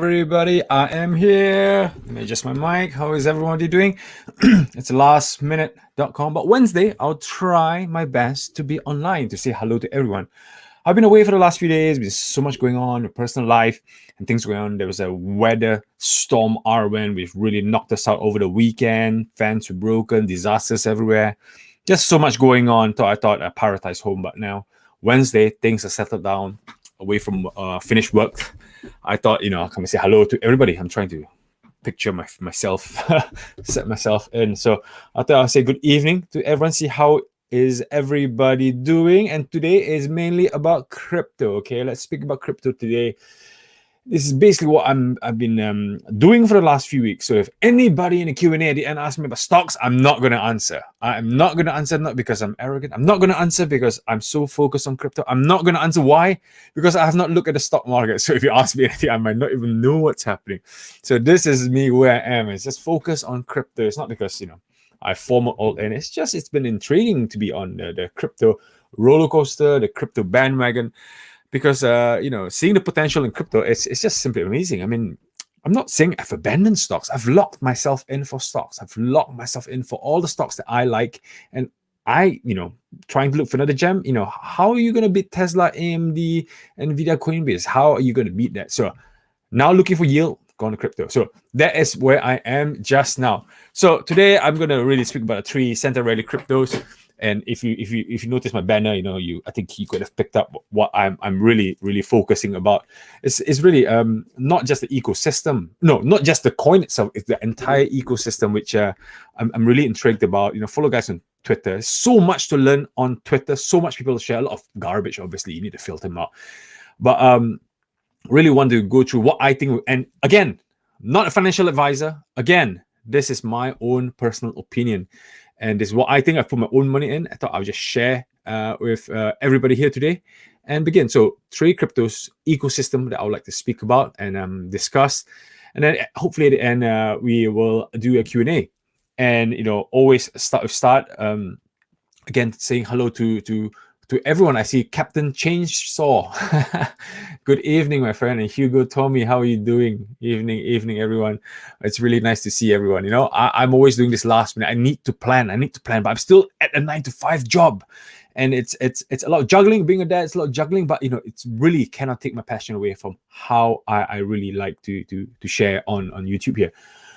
Everybody, I am here. Let me adjust my mic. How is everybody doing? It's lastminute.com, but Wednesday, I'll try my best to be online to say hello to everyone. I've been away for the last few days. There's so much going on in personal life and things going on. There was a weather storm, Arwen, which really knocked us out over the weekend. Fans were broken, disasters everywhere. Just so much going on. So I thought I prioritized home, but now Wednesday, things are settled down away from finished work. I thought, I'll come and say hello to everybody. I'm trying to picture myself, set myself in. So I thought I'll say good evening to everyone, see how is everybody doing. And today is mainly about crypto. Okay, let's speak about crypto today. This is basically what I've been doing for the last few weeks. So if anybody in the Q&A at the end asks me about stocks, I'm not going to answer. I'm not going to answer, not because I'm arrogant. I'm not going to answer because I'm so focused on crypto. I'm not going to answer why, because I have not looked at the stock market. So if you ask me anything, I might not even know what's happening. So this is me where I am. It's just focus on crypto. It's not because, I form all in. It's been intriguing to be on the crypto roller coaster, the crypto bandwagon. Because, seeing the potential in crypto, it's just simply amazing. I mean, I'm not saying I've abandoned stocks. I've locked myself in for stocks. I've locked myself in for all the stocks that I like. And trying to look for another gem. How are you going to beat Tesla, AMD, NVIDIA, Coinbase? How are you going to beat that? So now looking for yield, going to crypto. So that is where I am just now. So today I'm going to really speak about the three center rally cryptos. And if you notice my banner, I think you could have picked up what I'm really focusing about. It's really not just the ecosystem, not just the coin itself. It's the entire ecosystem, which I'm really intrigued about. Follow guys on Twitter. There's so much to learn on Twitter. So much people share a lot of garbage. Obviously, you need to filter them out. But really want to go through what I think. And again, not a financial advisor. Again, this is my own personal opinion. And this is what I think. I've put my own money in. I thought I would just share with everybody here today and begin. So three cryptos ecosystem that I would like to speak about and discuss. And then hopefully at the end, we will do a Q&A. And, always start again, saying hello to everyone. I see Captain Chainsaw. Good evening, my friend. And Hugo, Tommy, how are you doing? Evening, everyone. It's really nice to see everyone. I'm always doing this last minute. I need to plan, but I'm still at a 9-to-5 job. And it's a lot of juggling. Being a dad, it's a lot of juggling, but it's really cannot take my passion away from how I really like to share on YouTube here.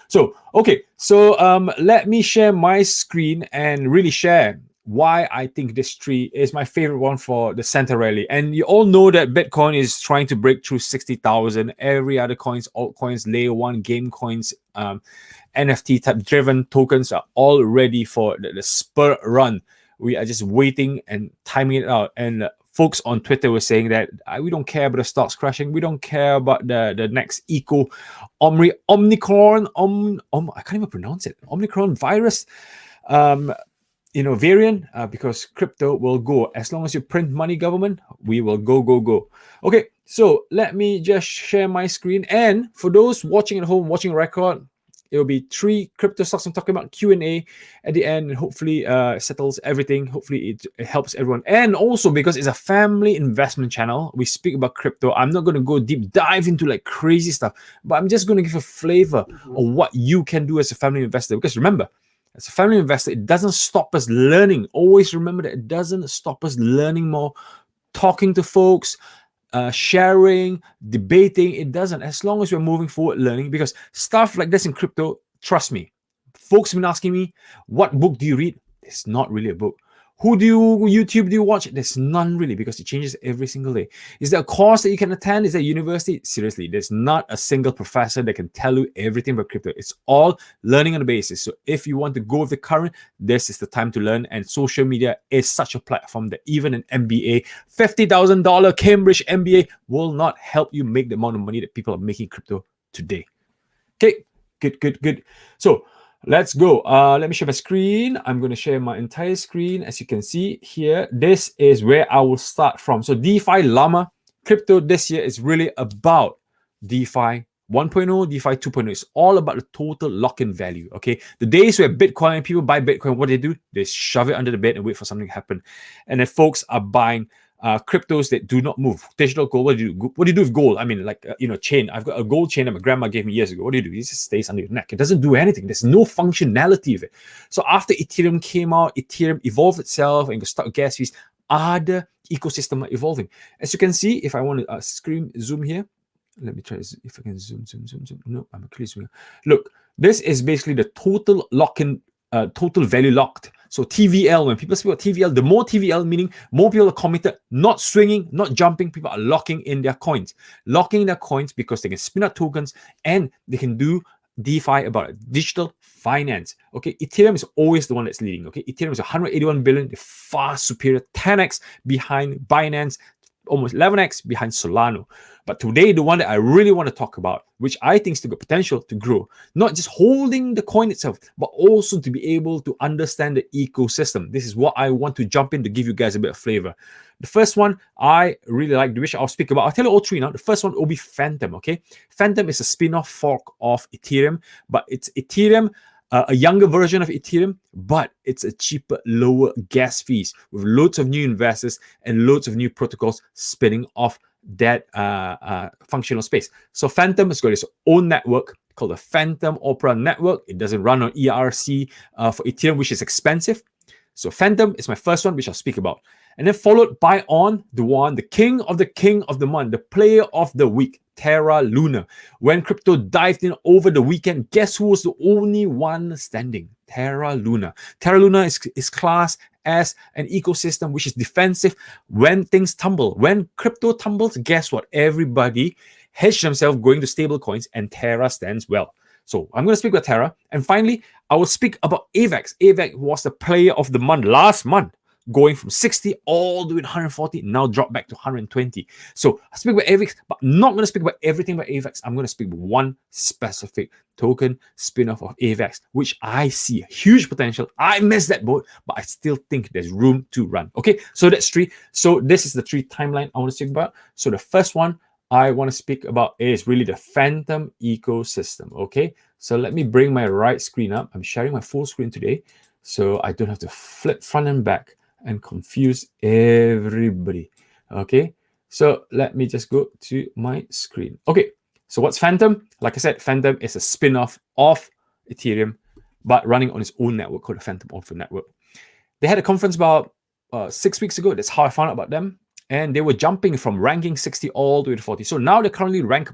So, okay. So let me share my screen and really share why I think this tree is my favorite one for the center rally. And you all know that Bitcoin is trying to break through 60,000. Every other coins, altcoins, layer one, game coins, NFT type driven tokens are all ready for the spur run. We are just waiting and timing it out. And folks on Twitter were saying that we don't care about the stocks crashing. We don't care about the next Omicron, I can't even pronounce it. Omicron virus. Variant, because crypto will go. As long as you print money, government, we will go. Okay, so let me just share my screen. And for those watching at home, watching a record, it will be three crypto stocks I'm talking about, Q&A at the end, and hopefully settles everything. Hopefully it helps everyone. And also because it's a family investment channel, we speak about crypto. I'm not going to go deep dive into like crazy stuff, but I'm just going to give a flavor of what you can do as a family investor. Because remember, as a family investor, it doesn't stop us learning. Always remember that it doesn't stop us learning more, talking to folks, sharing, debating. It doesn't. As long as we're moving forward learning, because stuff like this in crypto, trust me, folks have been asking me, what book do you read? It's not really a book. YouTube do you watch? There's none really, because it changes every single day. Is there a course that you can attend? Is there a university? Seriously, there's not a single professor that can tell you everything about crypto. It's all learning on the basis. So if you want to go with the current, this is the time to learn. And social media is such a platform that even an MBA, $50,000 Cambridge MBA will not help you make the amount of money that people are making crypto today. Okay, good. So let's go. Let me share my screen. I'm going to share my entire screen. As you can see here, this is where I will start from. So DeFi Llama crypto this year is really about DeFi 1.0, DeFi 2.0. It's all about the total lock-in value, okay? The days where people buy Bitcoin, what they do, they shove it under the bed and wait for something to happen. And then folks are buying cryptos that do not move. Digital gold. What do you do? What do you do with gold? I mean, like chain. I've got a gold chain that my grandma gave me years ago. What do? It just stays under your neck. It doesn't do anything. There's no functionality of it. So after Ethereum came out, Ethereum evolved itself and got stuck with gas fees. Other ecosystem are evolving. As you can see, if I want to zoom here, let me try if I can zoom. No, I'm actually zooming. Look, this is basically the total lock-in, total value locked. So TVL, when people speak about TVL, the more TVL meaning more people are committed, not swinging, not jumping. People are locking in their coins. Locking in their coins because they can spin out tokens and they can do DeFi about it, digital finance. Okay, Ethereum is always the one that's leading. Okay, Ethereum is 181 billion, the far superior, 10x behind Binance, almost 11x behind Solana. But today, the one that I really want to talk about, which I think still got potential to grow, not just holding the coin itself, but also to be able to understand the ecosystem. This is what I want to jump in to give you guys a bit of flavor. The first one I really like, which I'll speak about. I'll tell you all three now. The first one will be Phantom. Okay, Phantom is a spin-off fork of Ethereum, but it's Ethereum, a younger version of Ethereum, but it's a cheaper, lower gas fees with loads of new investors and loads of new protocols spinning off that functional space. So Phantom has got its own network called the Phantom Opera Network. It doesn't run on ERC for Ethereum, which is expensive. So Phantom is my first one, which I'll speak about. And then followed by the king of the month, the player of the week, Terra Luna. When crypto dived in over the weekend, guess who was the only one standing? Terra Luna. Terra Luna is classed as an ecosystem which is defensive when things tumble. When crypto tumbles, guess what? Everybody hedged themselves going to stable coins, and Terra stands well. So I'm going to speak about Terra. And finally, I will speak about AVAX. AVAX was the player of the month last month, going from 60 all the way to 140, now dropped back to 120. So I speak about AVAX, but I'm not going to speak about everything about AVAX. I'm going to speak about one specific token spin-off of AVAX, which I see huge potential. I missed that boat, but I still think there's room to run. Okay, so that's three. So this is the three timeline I want to speak about. So the first one I want to speak about is really the Phantom ecosystem. Okay, so let me bring my right screen up. I'm sharing my full screen today, so I don't have to flip front and back and confuse everybody. Okay, so let me just go to my screen. Okay, so what's Phantom? Like I said, Phantom is a spin-off of Ethereum, but running on its own network called the Phantom Opera Network. They had a conference about 6 weeks ago. That's how I found out about them. And they were jumping from ranking 60 all the way to 40. So now they currently rank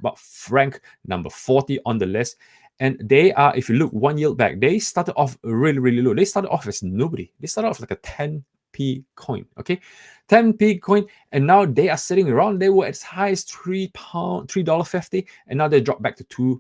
number 40 on the list. And they are, if you look 1 year back, they started off really, really low. They started off as nobody. They started off like a 10p coin, okay? 10p coin, and now they are sitting around. They were as high as $3.50, and now they dropped back to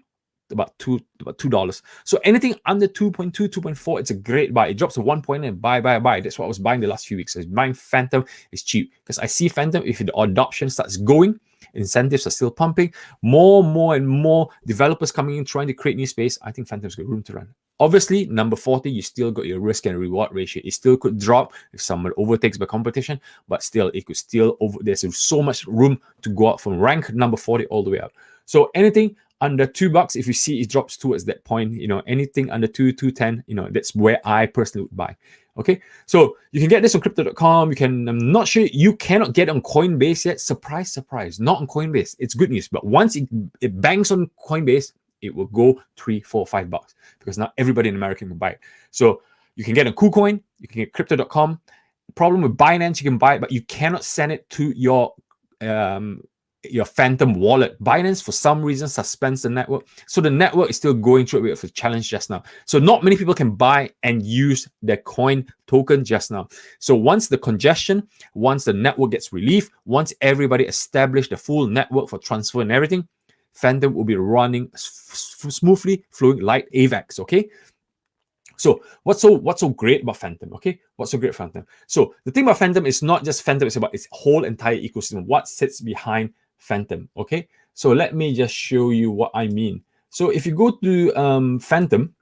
about $2. So anything under 2.2, 2.4, it's a great buy. It drops to 1 point and buy. That's what I was buying the last few weeks. So buying Phantom is cheap because I see Phantom, if the adoption starts going, incentives are still pumping, more and more developers coming in trying to create new space, I think Phantom's got room to run. Obviously, number 40, you still got your risk and reward ratio. It still could drop if someone overtakes by competition, but still, it could still there's so much room to go up from rank number 40 all the way up. So anything under $2, if you see it drops towards that point, anything under 210, that's where I personally would buy. Okay, so you can get this on crypto.com. I'm not sure, you cannot get on Coinbase yet. Surprise, not on Coinbase. It's good news, but once it bangs on Coinbase, it will go $3, $4, $5 because now everybody in America can buy it. So you can get on KuCoin, you can get crypto.com. Problem with Binance, you can buy it, but you cannot send it to your Phantom wallet. Binance, for some reason, suspends the network. So the network is still going through a bit of a challenge just now. So not many people can buy and use their coin token just now. So once the network gets relief, once everybody established the full network for transfer and everything, Phantom will be running smoothly, flowing like AVAX, okay? So what's so great about Phantom? Okay, what's so great about Phantom? So the thing about Phantom is not just Phantom; it's about its whole entire ecosystem. What sits behind Phantom? Okay, so let me just show you what I mean. So if you go to Phantom,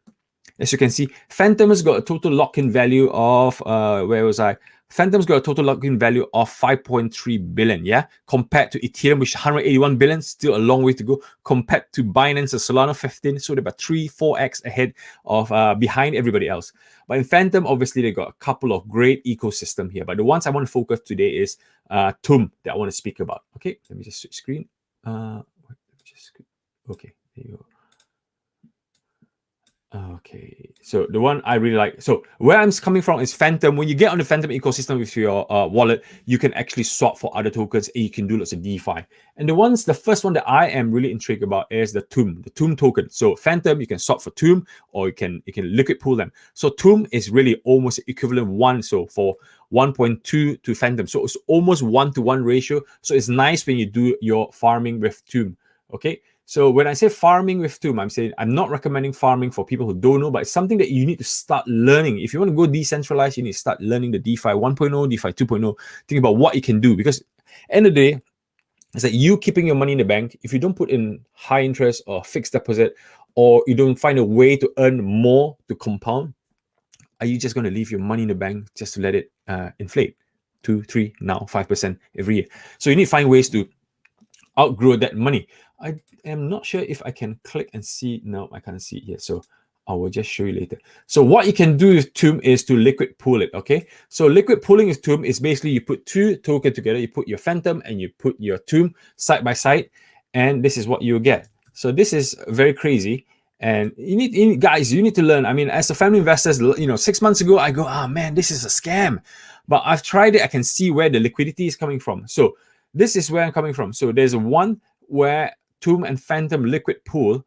as you can see, Phantom has got a total lock-in value of where was I? Phantom's got a total lock-in value of 5.3 billion, yeah? Compared to Ethereum, which is 181 billion, still a long way to go. Compared to Binance and Solana 15, so they're about 3-4x ahead of behind everybody else. But in Phantom, obviously, they got a couple of great ecosystem here. But the ones I want to focus today is TUM that I want to speak about. Okay, let me just switch screen. Okay, there you go. Okay, so the one I really like. So where I'm coming from is Phantom. When you get on the Phantom ecosystem with your wallet, you can actually swap for other tokens and you can do lots of DeFi. And the first one that I am really intrigued about is the TUM token. So Phantom, you can swap for TUM or you can liquid pool them. So TUM is really almost equivalent one. So for 1.2 to Phantom. So it's almost 1-to-1 ratio. So it's nice when you do your farming with TUM. Okay. So when I say farming with TUM, I'm saying I'm not recommending farming for people who don't know, but it's something that you need to start learning. If you want to go decentralized, you need to start learning the DeFi 1.0, DeFi 2.0, think about what you can do. Because end of the day, it's like you keeping your money in the bank. If you don't put in high interest or fixed deposit, or you don't find a way to earn more to compound, are you just going to leave your money in the bank just to let it inflate? 2, 3, now 5% every year. So you need to find ways to outgrow that money. I am not sure if I can click and see. No, I can't see it here. So I will just show you later. So what you can do with TUM is to liquid pool it. Okay. So liquid pooling with TUM is basically you put two tokens together. You put your Phantom and you put your TUM side by side, and this is what you get. So this is very crazy. And guys, you need to learn. I mean, as a family investor, 6 months ago, I go, man, this is a scam. But I've tried it. I can see where the liquidity is coming from. So this is where I'm coming from. So there's one where TUM and Phantom liquid pool.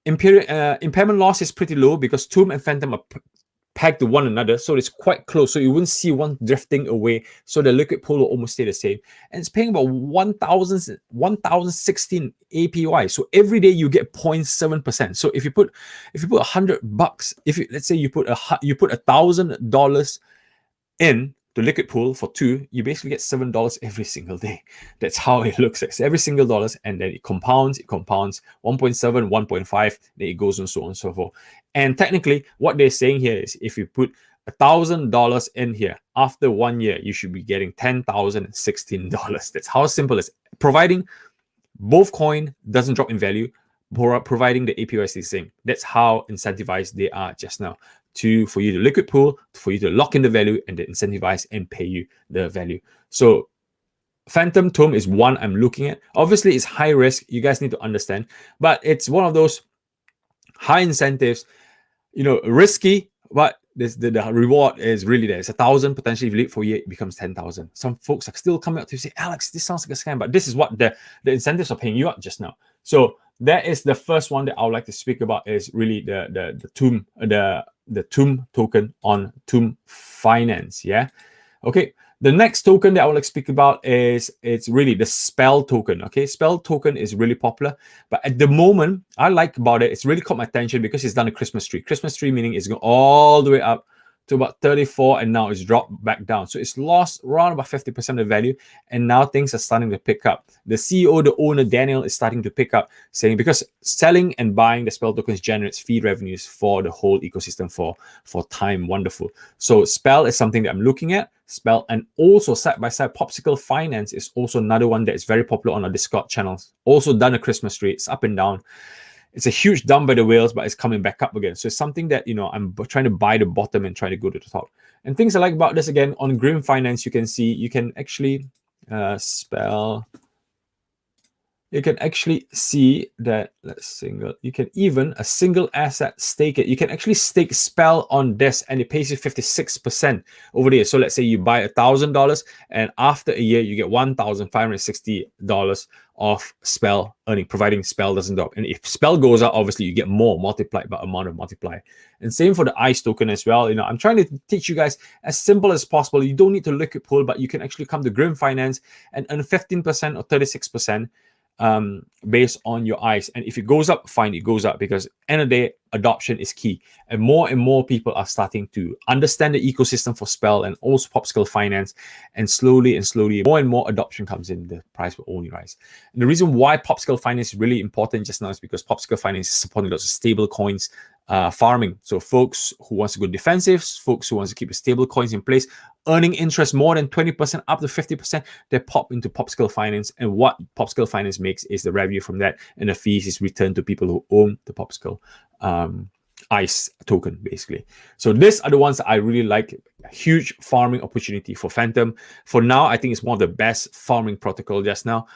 Impairment loss is pretty low because TUM and Phantom are pegged to one another, so it's quite close. So you wouldn't see one drifting away. So the liquid pool will almost stay the same, and it's paying about 1,016 APY. So every day you get 0.7%. So if you put $100, let's say you put $1,000 in the liquid pool for 2, you basically get $7 every single day. That's how it looks like. Every single dollars, and then it compounds 1.7, 1.5, then it goes on, so on and so forth. And technically, what they're saying here is if you put $1,000 in here, after 1 year, you should be getting $10,016. That's how simple it is. Providing both coin doesn't drop in value, providing the APY is the same. That's how incentivized they are just now. For you to liquid pool, for you to lock in the value, and then incentivize and pay you the value. So Phantom TUM is one I'm looking at. Obviously, it's high risk. You guys need to understand, but it's one of those high incentives, risky, but the reward is really there. It's 1,000, potentially if you leave for a year, it becomes 10,000. Some folks are still coming up to say, Alex, this sounds like a scam, but this is what the incentives are paying you up just now. So that is the first one that I would like to speak about, is really the TUM, the TUM token on TUM Finance. Yeah. Okay. The next token that I will speak about it's really the Spell token. Okay. Spell token is really popular, but at the moment I like about it, it's really caught my attention because it's done a Christmas tree. Christmas tree meaning it's going all the way up to about 34, and now it's dropped back down. So it's lost around about 50% of the value, and now things are starting to pick up. The CEO, the owner, Daniel, is starting to pick up, saying because selling and buying the Spell tokens generates fee revenues for the whole ecosystem for time. Wonderful. So Spell is something that I'm looking at. Spell, and also side by side, Popsicle Finance is also another one that is very popular on our Discord channels. Also done a Christmas tree. It's up and down. It's a huge down by the whales, but it's coming back up again. So it's something that, I'm trying to buy the bottom and try to go to the top. And things I like about this, again, on Grim Finance, you can see, you can actually Spell. You can actually see that you can even a single asset stake it. You can actually stake Spell on this, and it pays you 56% over there. So let's say you buy $1,000, and after a year you get $1,560 of Spell earning, providing Spell doesn't drop. And if Spell goes up, obviously you get more multiplied by amount of multiply. And same for the ICE token as well. I'm trying to teach you guys as simple as possible. You don't need to liquid pool, but you can actually come to Grim Finance and earn 15% or 36%. Based on your eyes, and if it goes up, fine, it goes up, because end of the day, adoption is key, and more people are starting to understand the ecosystem for Spell and also Popsicle Finance, and slowly more and more adoption comes in, the price will only rise. And the reason why Popsicle Finance is really important just now is because Popsicle Finance is supporting lots of stable coins farming. So folks who wants to go defensive, folks who wants to keep the stable coins in place, earning interest more than 20% up to 50%, they pop into Popscale Finance. And what Popscale Finance makes is the revenue from that, and the fees is returned to people who own the Popscale ICE token, basically. So these are the ones that I really like. A huge farming opportunity for Phantom. For now, I think it's one of the best farming protocol just now.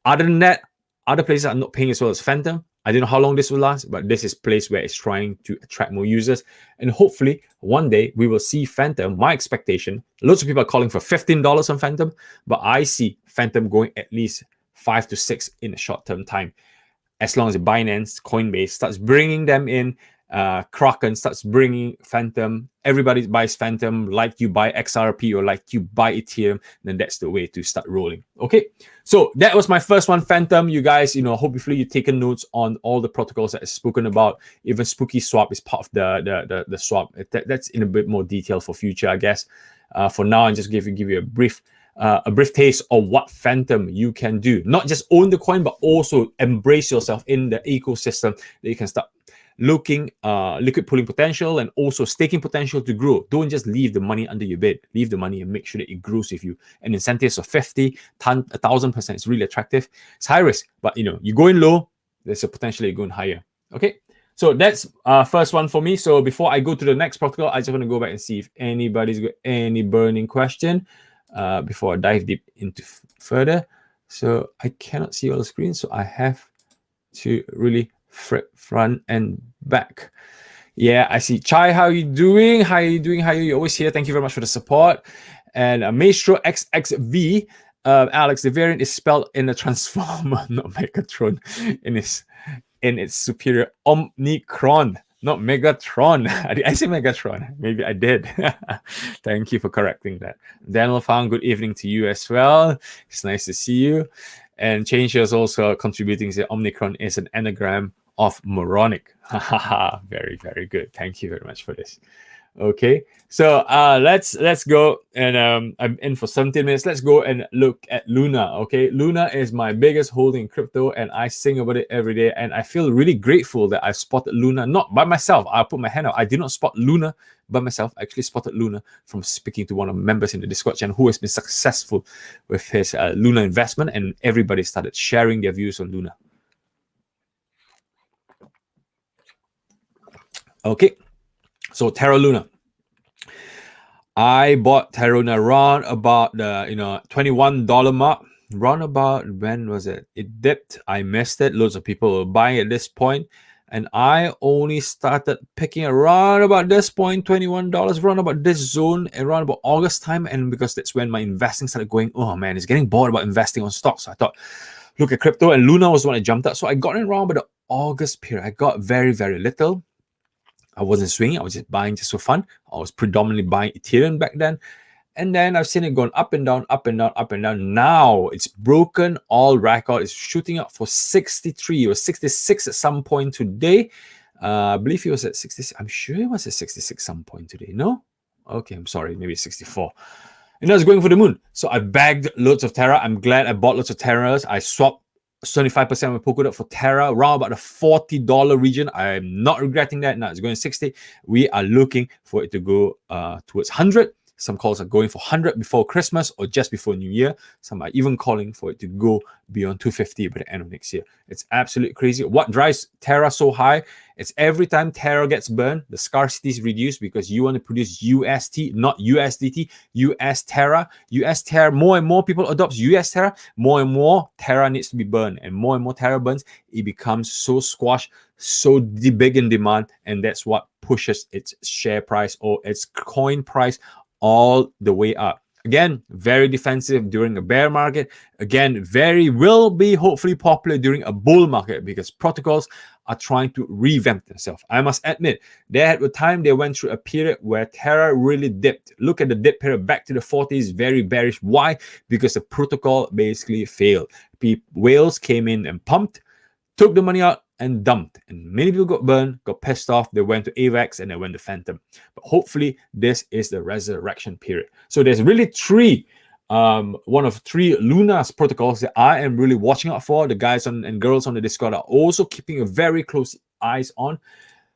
Other than that, other places are not paying as well as Phantom. I don't know how long this will last, but this is a place where it's trying to attract more users. And hopefully, one day, we will see Phantom. My expectation, lots of people are calling for $15 on Phantom, but I see Phantom going at least 5 to 6 in a short-term time. As long as Binance, Coinbase starts bringing them in, Kraken starts bringing Phantom, everybody buys Phantom, like you buy XRP or like you buy Ethereum, then that's the way to start rolling. Okay, so that was my first one, Phantom. You guys, hopefully you've taken notes on all the protocols that I've spoken about. Even Spooky Swap is part of the swap. That's in a bit more detail for future, I guess. For now, I'm just give you a brief taste of what Phantom you can do. Not just own the coin, but also embrace yourself in the ecosystem that you can start looking liquid pooling potential and also staking potential to grow. Don't just leave the money under your bed. Leave the money and make sure that it grows with you. And incentives of 50, 1,000% is really attractive. It's high risk, but you go in low, there's a potential you're going higher. Okay, so that's first one for me. So before I go to the next protocol, I just want to go back and see if anybody's got any burning question before I dive deep into further. So I cannot see all the screen, so I have to really front and back. Yeah, I see. Chai, how are you doing? How are you doing? How are you always here? Thank you very much for the support. And Maestro XXV, Alex, the variant is spelled in a transformer, not Megatron, in its superior Omnicron, not Megatron. Did I say Megatron? Maybe I did. Thank you for correcting that. Daniel Fang, good evening to you as well. It's nice to see you. And Change is also contributing to Omnicron is an anagram of moronic. Very, very good. Thank you very much for this. Okay, so let's go, and I'm in for 17 minutes. Let's go and look at Luna. Okay, Luna is my biggest holding in crypto, and I sing about it every day, and I feel really grateful that I spotted Luna, not by myself. I'll put my hand out. I did not spot Luna by myself. I actually spotted Luna from speaking to one of the members in the Discord channel who has been successful with his Luna investment, and everybody started sharing their views on Luna. Okay, so Terra Luna. I bought Terra Luna around about the $21 mark. Round about, when was it? It dipped. I missed it. Loads of people were buying at this point, and I only started picking around about this point, $21, around about this zone, around about August time, and because that's when my investing started going. Oh man, it's getting bored about investing on stocks. So I thought, look at crypto, and Luna was the one I jumped at. So I got in around about the August period. I got very, very little. I wasn't swinging. I was just buying just for fun. I was predominantly buying Ethereum back then. And then I've seen it going up and down, up and down, up and down. Now it's broken all record. It's shooting up for 63 or 66 at some point today. I believe it was at 66. I'm sure it was at 66 some point today. No? Okay, I'm sorry. Maybe 64. And I was going for the moon. So I bagged loads of Terra. I'm glad I bought lots of Terras. I swapped 75% of my Polkadot for Terra, around about the $40 region. I'm not regretting that. Now it's going 60. We are looking for it to go towards 100. Some calls are going for 100 before Christmas or just before New Year. Some are even calling for it to go beyond 250 by the end of next year. It's absolutely crazy. What drives Terra so high? It's every time Terra gets burned, the scarcity is reduced because you want to produce UST, not USDT, US Terra. US Terra, more and more people adopt US Terra, more and more Terra needs to be burned. And more Terra burns, it becomes so squashed, so big in demand, and that's what pushes its share price or its coin price all the way up. Again, very defensive during a bear market. Again, will be hopefully popular during a bull market because protocols are trying to revamp themselves. I must admit, at the time they went through a period where Terra really dipped. Look at the dip period back to the 40s, very bearish. Why? Because the protocol basically failed. Whales came in and pumped, took the money out, and dumped, and many people got burned, got pissed off. They went to AVAX and they went to Phantom. But hopefully this is the resurrection period. So there's really one of three Luna's protocols that I am really watching out for. The guys and girls on the Discord are also keeping a very close eyes on.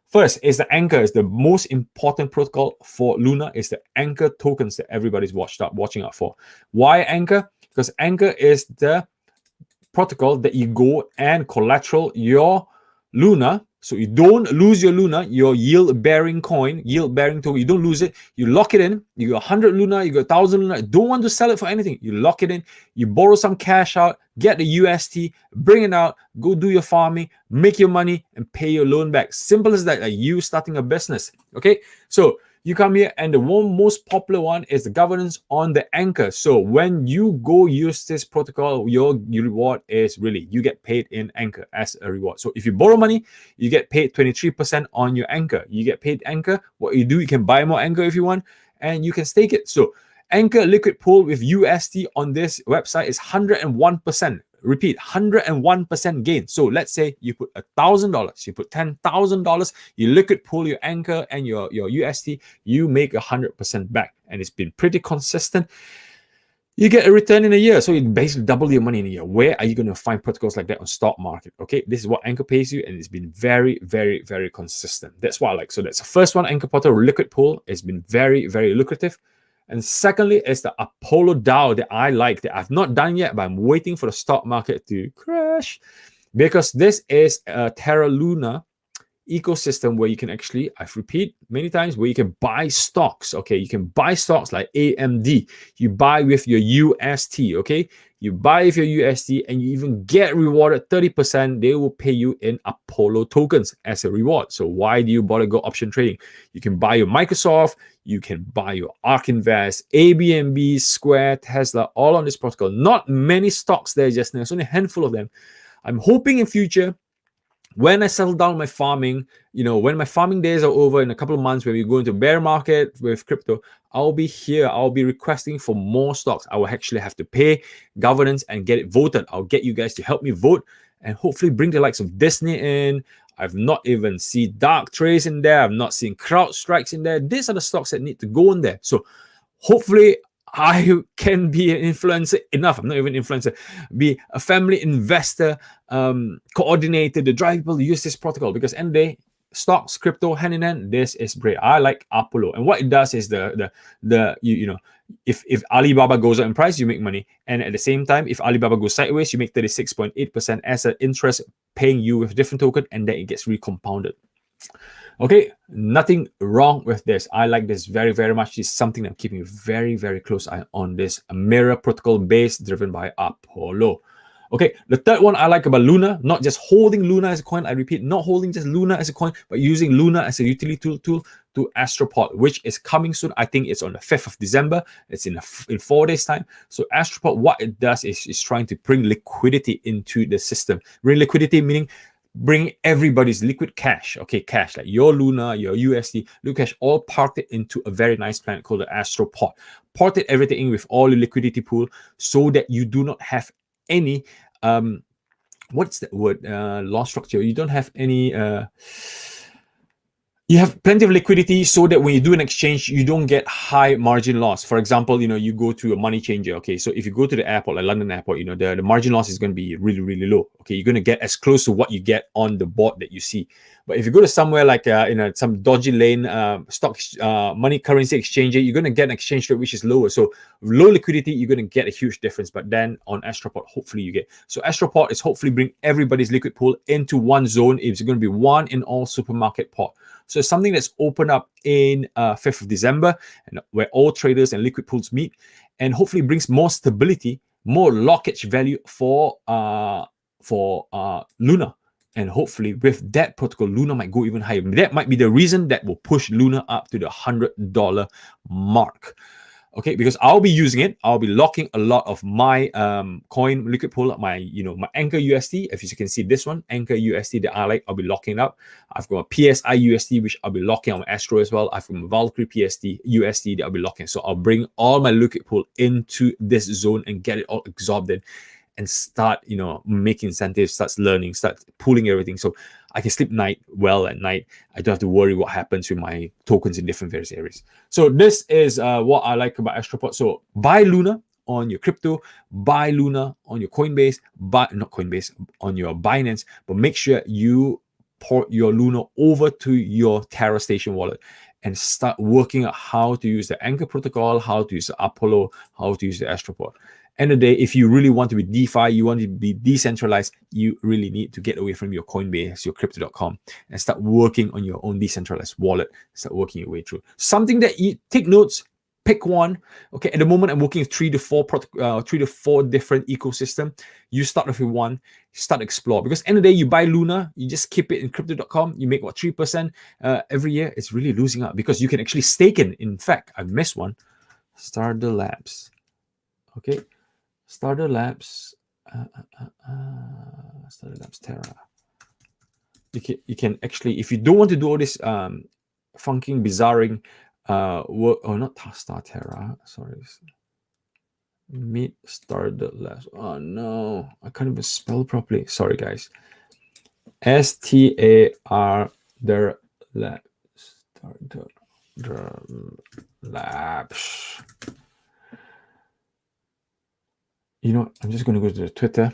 First is the Anchor. Is the most important protocol for Luna. Is the Anchor tokens that everybody's watching out for. Why Anchor? Because Anchor is the protocol that you go and collateral your Luna, so you don't lose your Luna, your yield-bearing coin, yield-bearing token. You don't lose it. You lock it in. You got 100 Luna, you got 1,000 Luna. You don't want to sell it for anything. You lock it in. You borrow some cash out, get the UST, bring it out, go do your farming, make your money, and pay your loan back. Simple as that. Like you starting a business. Okay, so you come here, and the most popular one is the governance on the Anchor. So when you go use this protocol, your reward is really, you get paid in Anchor as a reward. So if you borrow money, you get paid 23% on your Anchor. You get paid Anchor. What you do, you can buy more Anchor if you want, and you can stake it. So Anchor liquid pool with UST on this website is 101%. Repeat, 101% gain. So let's say you put $1,000, you put $10,000, you liquid pool your Anchor and your UST, you make 100% back, and it's been pretty consistent. You get a return in a year, so you basically double your money in a year. Where are you going to find protocols like that on stock market? Okay, this is what Anchor pays you, and it's been very, very, very consistent. That's what I like. So that's the first one, Anchor portal liquid pool. It's been very, very lucrative. And secondly, is the Apollo DAO that I like, that I've not done yet, but I'm waiting for the stock market to crash, because this is a Terra Luna ecosystem where you can actually, I've repeated many times, where you can buy stocks. Okay, you can buy stocks like AMD. You buy with your UST. Okay, you buy with your UST, and you even get rewarded 30%. They will pay you in Apollo tokens as a reward. So why do you bother go option trading? You can buy your Microsoft, you can buy your ARK Invest, ABNB, Square, Tesla, all on this protocol. Not many stocks there just now. There's only a handful of them. I'm hoping in future, when I settle down my farming, when my farming days are over in a couple of months, when we go into bear market with crypto, I'll be here. I'll be requesting for more stocks. I will actually have to pay governance and get it voted. I'll get you guys to help me vote and hopefully bring the likes of Disney in. I've not even seen Dark Trace in there. I've not seen CrowdStrikes in there. These are the stocks that need to go in there. So hopefully I can be an influencer enough. I'm not even an influencer. Be a family investor, coordinator to drive people to use this protocol, because end of the day, stocks, crypto, hand in hand, this is great. I like Apollo. And what it does is if Alibaba goes up in price, you make money. And at the same time, if Alibaba goes sideways, you make 36.8% as an interest paying you with a different token, and then it gets recompounded. Okay, nothing wrong with this. I like this very, very much. It's something I'm keeping a very, very close eye on, this mirror protocol base driven by Apollo. Okay, the third one I like about Luna, not just holding Luna as a coin. I repeat, not holding just Luna as a coin, but using Luna as a utility tool to Astropod, which is coming soon. I think it's on the 5th of December. It's in 4 days' time. So Astropod, what it does is trying to bring liquidity into the system. Bring liquidity meaning bring everybody's liquid cash, okay, cash like your Luna, your USD, liquid cash, all parked it into a very nice plan called the Astropod. Ported everything in with all your liquidity pool, so that you do not have any what's that word, loss structure. You don't have any you have plenty of liquidity, so that when you do an exchange, you don't get high margin loss. For example, you go to a money changer. Okay, so if you go to the airport, like London airport, the margin loss is going to be really, really low. Okay, you're going to get as close to what you get on the board that you see. But if you go to somewhere like some dodgy lane stock money currency exchange, you're going to get an exchange rate which is lower. So with low liquidity, you're going to get a huge difference. But then on Astropod, hopefully you get. So Astropod is hopefully bring everybody's liquid pool into one zone. It's going to be one in all supermarket pot. So it's something that's opened up in 5th of December, and where all traders and liquid pools meet, and hopefully brings more stability, more lockage value for Luna. And hopefully with that protocol, Luna might go even higher. That might be the reason that will push Luna up to the $100 mark. Okay, because I'll be using it. I'll be locking a lot of my coin liquid pool, my Anchor USD. If you can see this one, Anchor USD that I like, I'll be locking up. I've got a PSI USD, which I'll be locking on Astro as well. I've got a Valkyrie USD that I'll be locking. So I'll bring all my liquid pool into this zone and get it all absorbed in, and start, making incentives, start learning, start pooling everything. So I can sleep well at night. I don't have to worry what happens with my tokens in different various areas. So this is what I like about Astropod. So buy Luna on your crypto, buy Luna on your Coinbase, not Coinbase, on your Binance, but make sure you port your Luna over to your Terra Station wallet and start working out how to use the Anchor protocol, how to use the Apollo, how to use the Astroport. End of the day, if you really want to be DeFi, you want to be decentralized, you really need to get away from your Coinbase, your crypto.com, and start working on your own decentralized wallet. Start working your way through. Something that you take notes, pick one. Okay, at the moment, I'm working with three to four different ecosystem. You start off with one, start explore. Because end of the day, you buy Luna, you just keep it in crypto.com, you make what, 3% every year. It's really losing out because you can actually stake in. In fact, I missed one. Starter Labs. Okay. Starter Labs, Starter Labs Terra. You can actually, if you don't want to do all this funking, bizarring work, not Star Terra, sorry. Meet Starter Labs. Oh no, I can't even spell properly. Sorry, guys. STAR Labs. Starter Labs. You know, I'm just going to go to the Twitter.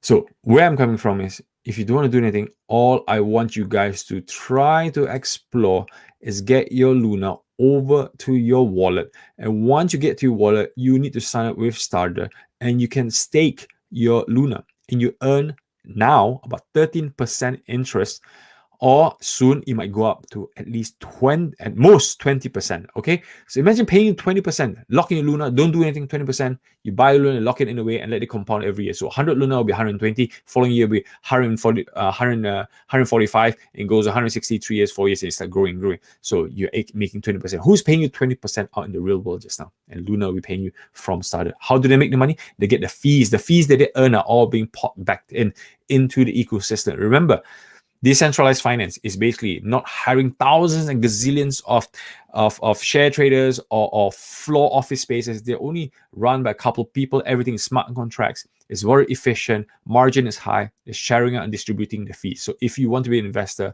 So where I'm coming from is, if you don't want to do anything, all I want you guys to try to explore is get your Luna over to your wallet. And once you get to your wallet, you need to sign up with Starter, and you can stake your Luna, and you earn now about 13% interest, or soon it might go up to at least 20, at most 20%. Okay, so imagine paying 20%, locking your Luna, don't do anything, 20%. You buy a Luna, lock it in a way, and let it compound every year. So 100 Luna will be 120, following year will be 145, and goes 160, 3 years, 4 years, and it starts growing. So you're making 20%. Who's paying you 20% out in the real world just now? And Luna will be paying you from Starter. How do they make the money? They get the fees. The fees that they earn are all being popped back into the ecosystem. Remember, decentralized finance is basically not hiring thousands and gazillions of share traders or floor office spaces. They're only run by a couple of people. Everything is smart contracts. It's very efficient. Margin is high. It's sharing out and distributing the fees. So if you want to be an investor,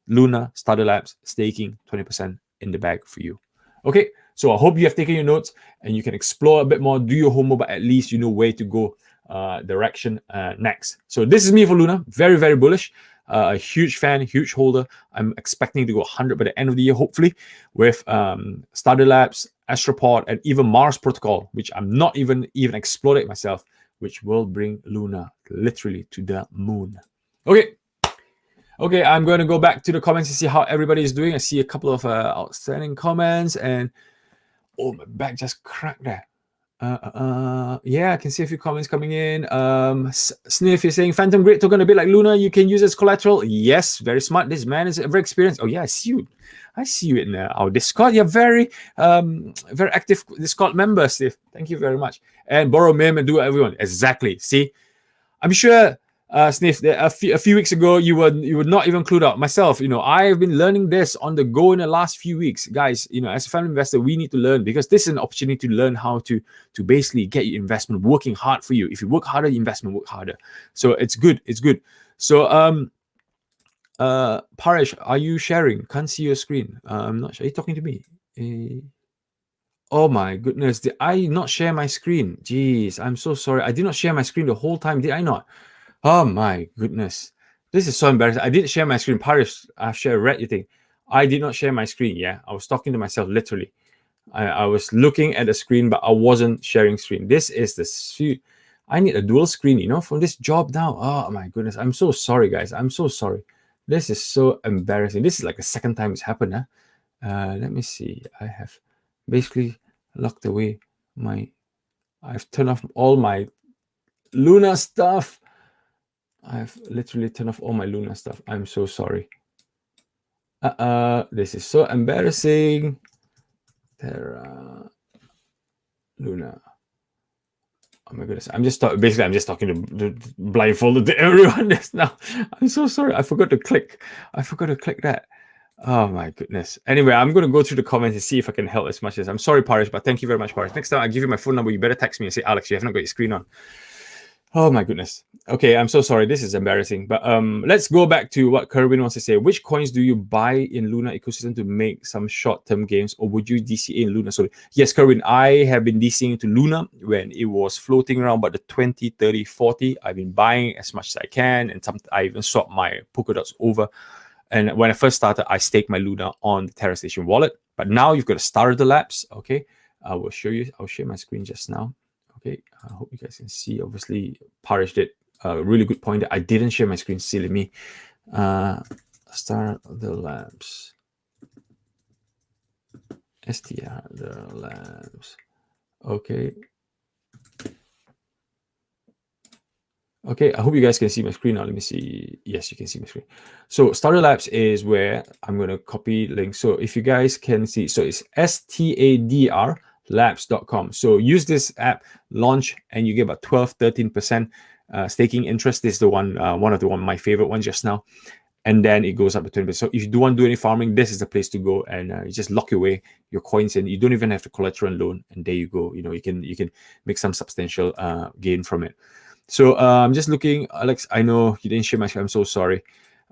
Luna, Starter Labs, staking 20% in the bag for you. Okay, so I hope you have taken your notes and you can explore a bit more, do your homework, but at least you know where to go direction next. So this is me for Luna. Very, very bullish. A huge fan, huge holder. I'm expecting to go 100 by the end of the year, hopefully, with Starter Labs, Astroport, and even Mars Protocol, which I'm not even explored it myself, which will bring Luna literally to the moon. Okay, I'm going to go back to the comments and see how everybody is doing. I see a couple of outstanding comments, and oh, my back just cracked there. Yeah, I can see a few comments coming in. Sniff is saying Phantom Grid token a bit like Luna, you can use as collateral. Yes, very smart. This man is very experienced. Oh yeah, I see you in our Discord. You're very active Discord member, Steve. Thank you very much. And borrow meme and do everyone. Exactly. See, I'm sure Sniff, a few weeks ago, you were not even clued out. Myself, I've been learning this on the go in the last few weeks. Guys, as a family investor, we need to learn, because this is an opportunity to learn how to basically get your investment working hard for you. If you work harder, your investment work harder. So it's good. So Paresh, are you sharing? Can't see your screen. I'm not sure. Are you talking to me? Oh my goodness, did I not share my screen? Jeez, I'm so sorry. I did not share my screen the whole time, did I not? Oh my goodness. This is so embarrassing. I didn't share my screen. Paris, I've read your thing. I did not share my screen. Yeah, I was talking to myself, literally. I was looking at the screen, but I wasn't sharing screen. This is the... I need a dual screen, for this job now. Oh my goodness. I'm so sorry, guys. I'm so sorry. This is so embarrassing. This is like the second time it's happened. Huh? Let me see. I have basically locked away I've turned off all my Luna stuff. I've literally turned off all my Luna stuff. I'm so sorry. This is so embarrassing. Terra Luna. Oh my goodness. I'm just talking to blindfolded to everyone just now. I'm so sorry. I forgot to click that. Oh my goodness. Anyway, I'm going to go through the comments and see if I can help as much as... I'm sorry, Parish, but thank you very much, Parish. Next time I give you my phone number, you better text me and say, Alex, you have not got your screen on. Oh my goodness. Okay, I'm so sorry. This is embarrassing. But let's go back to what Kerwin wants to say. Which coins do you buy in Luna ecosystem to make some short-term gains, or would you DCA in Luna? So yes, Kerwin, I have been DCing to Luna when it was floating around about the 20, 30, 40. I've been buying as much as I can, and I even swapped my Polkadots over. And when I first started, I staked my Luna on the Terra Station wallet. But now you've got to start the labs. Okay, I will show you. I'll share my screen just now. Okay, I hope you guys can see. Obviously, Parish did a really good point that I didn't share my screen. Silly me. Start the labs. STR the labs. Okay. Okay, I hope you guys can see my screen now. Let me see. Yes, you can see my screen. So Starter Labs is where I'm going to copy link. So if you guys can see, so it's STADR labs.com. So use this app, launch, and you get about 12, 13% staking interest. This is the one of my favorite ones just now. And then it goes up to 20%. So if you do want to do any farming, this is the place to go, and you just lock away your coins, and you don't even have to collateral loan, and there you go. You know, you can make some substantial gain from it. So I'm just looking, Alex. I know you didn't share my screen. I'm so sorry.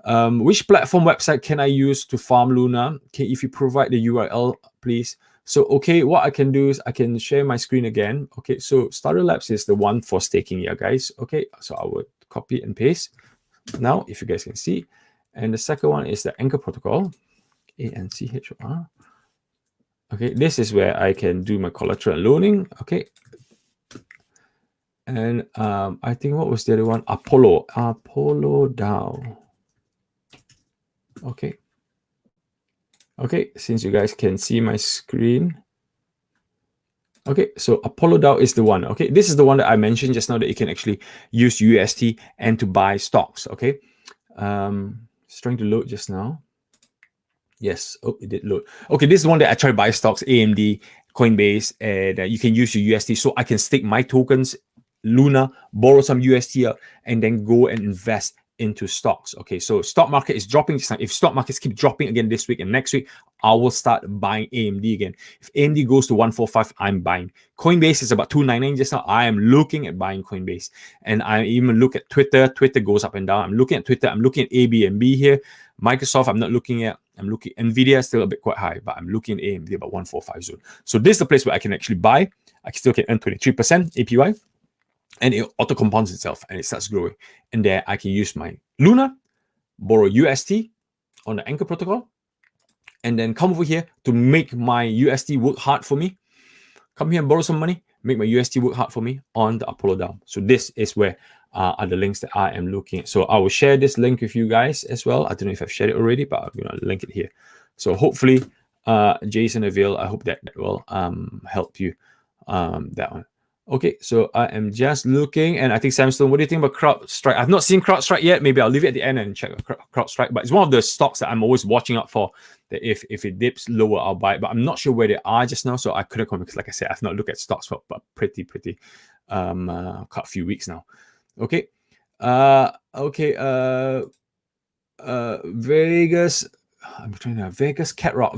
Which platform website can I use to farm Luna? If you provide the URL, please. So okay, what I can do is I can share my screen again. Okay, so Starter Labs is the one for staking, yeah, guys. Okay, so I will copy and paste now, if you guys can see. And the second one is the Anchor protocol, ANCHOR. Okay, this is where I can do my collateral loaning. Okay. And I think what was the other one? Apollo DAO. Okay. Okay, since you guys can see my screen. Okay, so Apollo DAO is the one. Okay, this is the one that I mentioned just now that you can actually use UST and to buy stocks. Okay. It's trying to load just now. Yes, oh, it did load. Okay, this is the one that I try to buy stocks, AMD, Coinbase, and you can use your UST. So I can stake my tokens, Luna, borrow some UST up, and then go and invest into stocks. Okay, so stock market is dropping just now. If stock markets keep dropping again this week and next week, I will start buying AMD again. If AMD goes to 145, I'm buying. Coinbase is about 299 just now. I am looking at buying Coinbase. And I even look at Twitter. Twitter goes up and down. I'm looking at Twitter. I'm looking at ABNB here. Microsoft, I'm not looking at. I'm looking, Nvidia still a bit quite high, but I'm looking at AMD about 145 zone. So this is the place where I can actually buy. I still can earn 23% APY. And it auto compounds itself and it starts growing. And there I can use my Luna, borrow UST on the Anchor protocol, and then come over here to make my UST work hard for me. Come here and borrow some money, make my UST work hard for me on the Apollo DAO. So this is where are the links that I am looking at. So I will share this link with you guys as well. I don't know if I've shared it already, but I'm going to link it here. So hopefully, Jason Avail, I hope that will help you that one. Okay, so I am just looking, and I think Samstone, what do you think about CrowdStrike? I've not seen CrowdStrike yet. Maybe I'll leave it at the end and check CrowdStrike, but it's one of the stocks that I'm always watching out for, that if it dips lower, I'll buy it, but I'm not sure where they are just now, so I couldn't comment, because like I said, I've not looked at stocks for a pretty a few weeks now. Okay. Vegas. I'm trying to Vegas Cat Rock.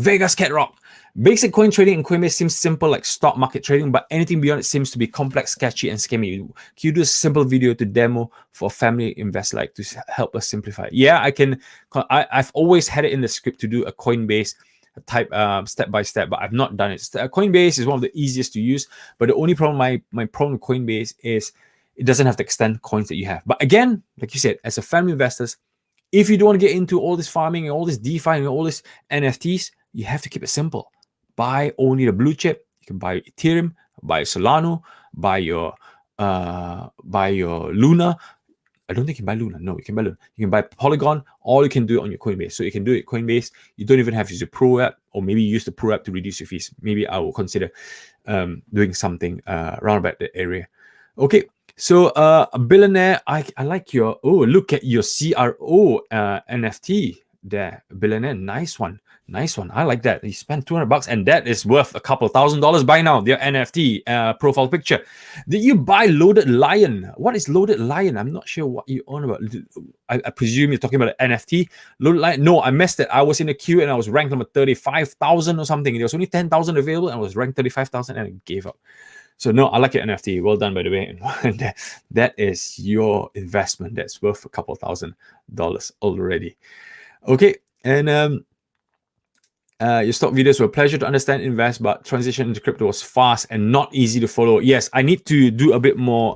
Basic coin trading in Coinbase seems simple, like stock market trading, but anything beyond it seems to be complex, sketchy, and scammy. Can you do a simple video to demo for family investor, like to help us simplify? Yeah, I can. I've always had it in the script to do a Coinbase type step by step, but I've not done it. Coinbase is one of the easiest to use, but the only problem, my problem with Coinbase is it doesn't have to extend coins that you have. But again, like you said, as a family investors, if you don't want to get into all this farming and all this DeFi and all this NFTs, you have to keep it simple. Buy only the blue chip. You can buy Ethereum, buy Solano, buy your Luna. I don't think you can buy Luna. No, you can buy Luna. You can buy Polygon, or you can do it on your Coinbase. So you can do it Coinbase. You don't even have to use a Pro app, or maybe use the Pro app to reduce your fees. Maybe I will consider doing something around about that area. Okay. So a billionaire, I like your, look at your CRO NFT there, billionaire. Nice one. I like that. You spent $200 and that is worth a couple $1,000 by now, their NFT profile picture. Did you buy Loaded Lion? What is Loaded Lion? I'm not sure what you're on about. I presume you're talking about an NFT. Loaded Lion. No, I missed it. I was in the queue and I was ranked number 35,000 or something. There was only 10,000 available and I was ranked 35,000 and I gave up. So no, I like your NFT. Well done, by the way. And that is your investment. That's worth a couple $1,000 already. Okay, and your stock videos were a pleasure to understand, invest, but transition into crypto was fast and not easy to follow. Yes, I need to do a bit more.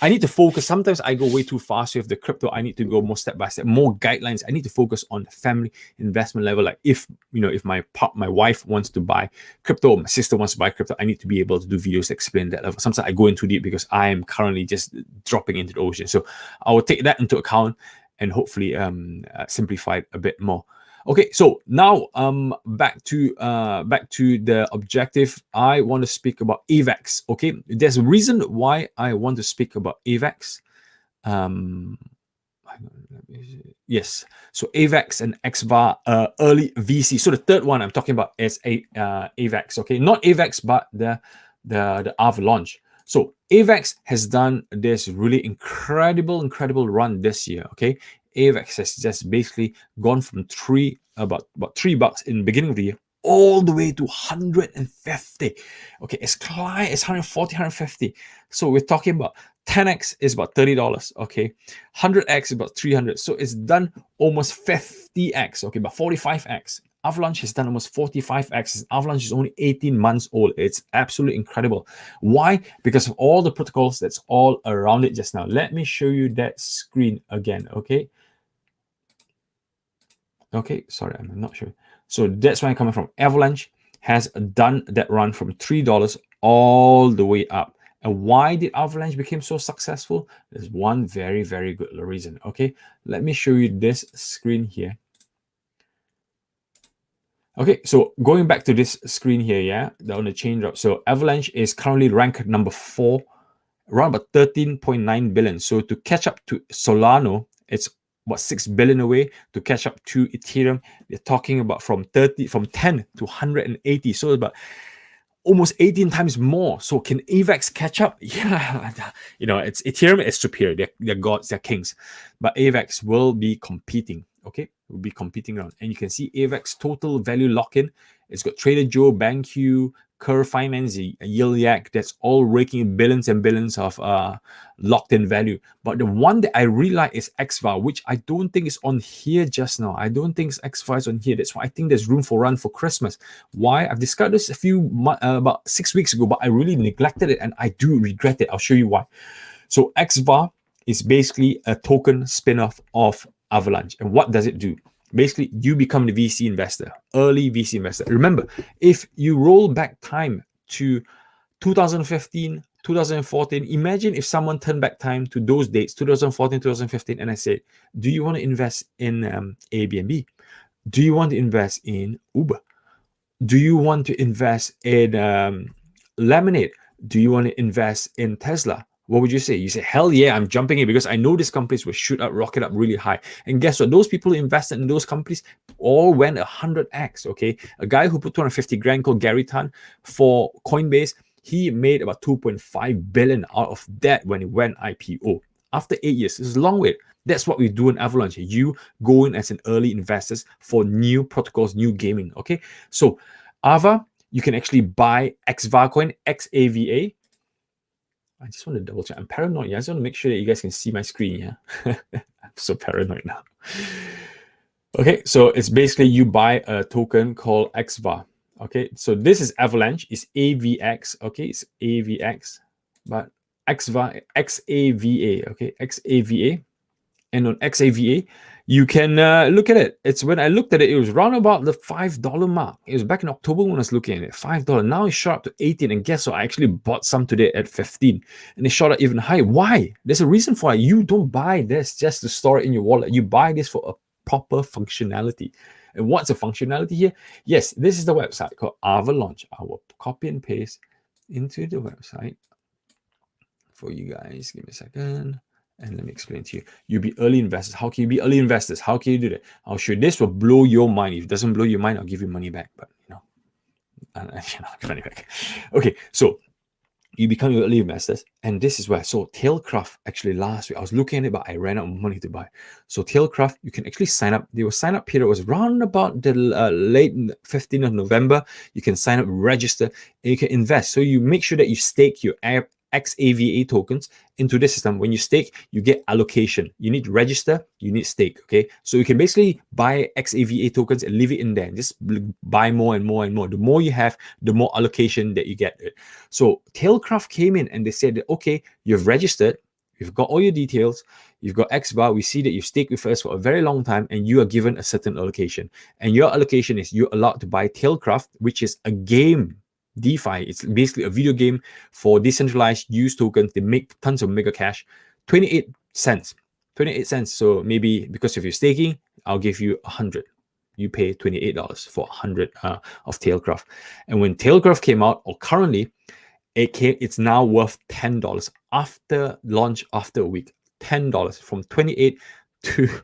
I need to focus. Sometimes I go way too fast with the crypto. I need to go more step by step, more guidelines. I need to focus on the family investment level. Like if my wife wants to buy crypto, or my sister wants to buy crypto, I need to be able to do videos to explain that level. Sometimes I go into deep because I am currently just dropping into the ocean. So I will take that into account and hopefully simplify it a bit more. Okay, so now back to the objective. I want to speak about AVAX. Okay, there's a reason why I want to speak about AVAX. Yes, so AVAX and XVAR early VC. So the third one I'm talking about is AVAX. Okay, not AVAX, but the Avalanche. So AVAX has done this really incredible run this year. Okay, AVAX has just basically gone from about $3 in the beginning of the year all the way to 150. Okay, it's climbed, it's 140, 150. So we're talking about 10x is about $30. Okay, 100x is about 300. So it's done almost 50x. Okay, about 45x. Avalanche has done almost 45x. Avalanche is only 18 months old. It's absolutely incredible. Why? Because of all the protocols that's all around it just now. Let me show you that screen again. Okay. Okay, sorry, I'm not sure. So that's where I'm coming from. Avalanche has done that run from $3 all the way up. And why did Avalanche become so successful? There's one very, very good reason. Okay, let me show you this screen here. Okay, so going back to this screen here, yeah, on the chain drop. So Avalanche is currently ranked number 4, around about 13.9 billion. So to catch up to Solana, it's about 6 billion away. To catch up to Ethereum, they're talking about from 10 to 180. So about almost 18 times more. So can AVAX catch up? Yeah, it's Ethereum is superior. They're gods, they're kings. But AVAX will be competing. Okay, will be competing around. And you can see AVAX total value lock-in. It's got Trader Joe, BankQ, Curve Finance, Yield, that's all raking billions and billions of locked-in value. But the one that I really like is XVAR, which I don't think is on here just now. I don't think XVAR is on here. That's why I think there's room for run for Christmas. Why? I've discussed this about 6 weeks ago, but I really neglected it, and I do regret it. I'll show you why. So XVAR is basically a token spin-off of Avalanche. And what does it do? Basically, you become the VC investor, early VC investor. Remember, if you roll back time to 2015, 2014, imagine if someone turned back time to those dates, 2014, 2015, and I said, do you want to invest in Airbnb? Do you want to invest in Uber? Do you want to invest in Lemonade? Do you want to invest in Tesla? What would you say? You say, hell yeah, I'm jumping in because I know these companies will shoot up, rocket up really high. And guess what? Those people who invested in those companies all went 100x, okay? A guy who put 250 grand called Gary Tan for Coinbase, he made about 2.5 billion out of that when he went IPO. After 8 years, it's a long way. That's what we do in Avalanche. You go in as an early investors for new protocols, new gaming, okay? So Ava, you can actually buy XVAR coin, XAVA. I just want to double check. I'm paranoid. I just want to make sure that you guys can see my screen. Yeah, I'm so paranoid now. Okay, so it's basically you buy a token called XVAR. Okay, so this is Avalanche. It's AVX. Okay, it's AVX, but XVAR, XAVA. Okay, XAVA, and on XAVA, you can look at it. It's when I looked at it, it was around about the $5 mark. It was back in October when I was looking at it, $5. Now it's shot up to 18, and guess what? I actually bought some today at 15, and it shot up even higher. Why? There's a reason for it. You don't buy this just to store it in your wallet. You buy this for a proper functionality. And what's the functionality here? Yes, this is the website called Avalanche. I will copy and paste into the website for you guys. Give me a second. And let me explain to you. You'll be early investors. How can you be early investors? How can you do that? I'll show you. This will blow your mind. If it doesn't blow your mind, I'll give you money back. But money back. Okay, so you become your early investors. And this is where, so Tailcraft, actually last week, I was looking at it, but I ran out of money to buy. So Tailcraft, you can actually sign up. The sign up period was around about the late 15th of November. You can sign up, register, and you can invest. So you make sure that you stake your XAVA tokens into the system. When you stake, you get allocation. You need to register, you need stake. Okay, so you can basically buy XAVA tokens and leave it in there and just buy more and more and more. The more you have, the more allocation that you get. So Tailcraft came in and they said that, okay, you've registered, you've got all your details, you've got XBAR, we see that you've staked with us for a very long time, and you are given a certain allocation. And your allocation is you're allowed to buy Tailcraft, which is a game. DeFi, it's basically a video game for decentralized use tokens. They make tons of mega cash. 28 cents. 28 cents. So maybe because of your staking, I'll give you 100. You pay $28 for 100 of Tailcraft. And when Tailcraft came out, or currently, it's now worth $10 after launch, after a week. $10 from 28 to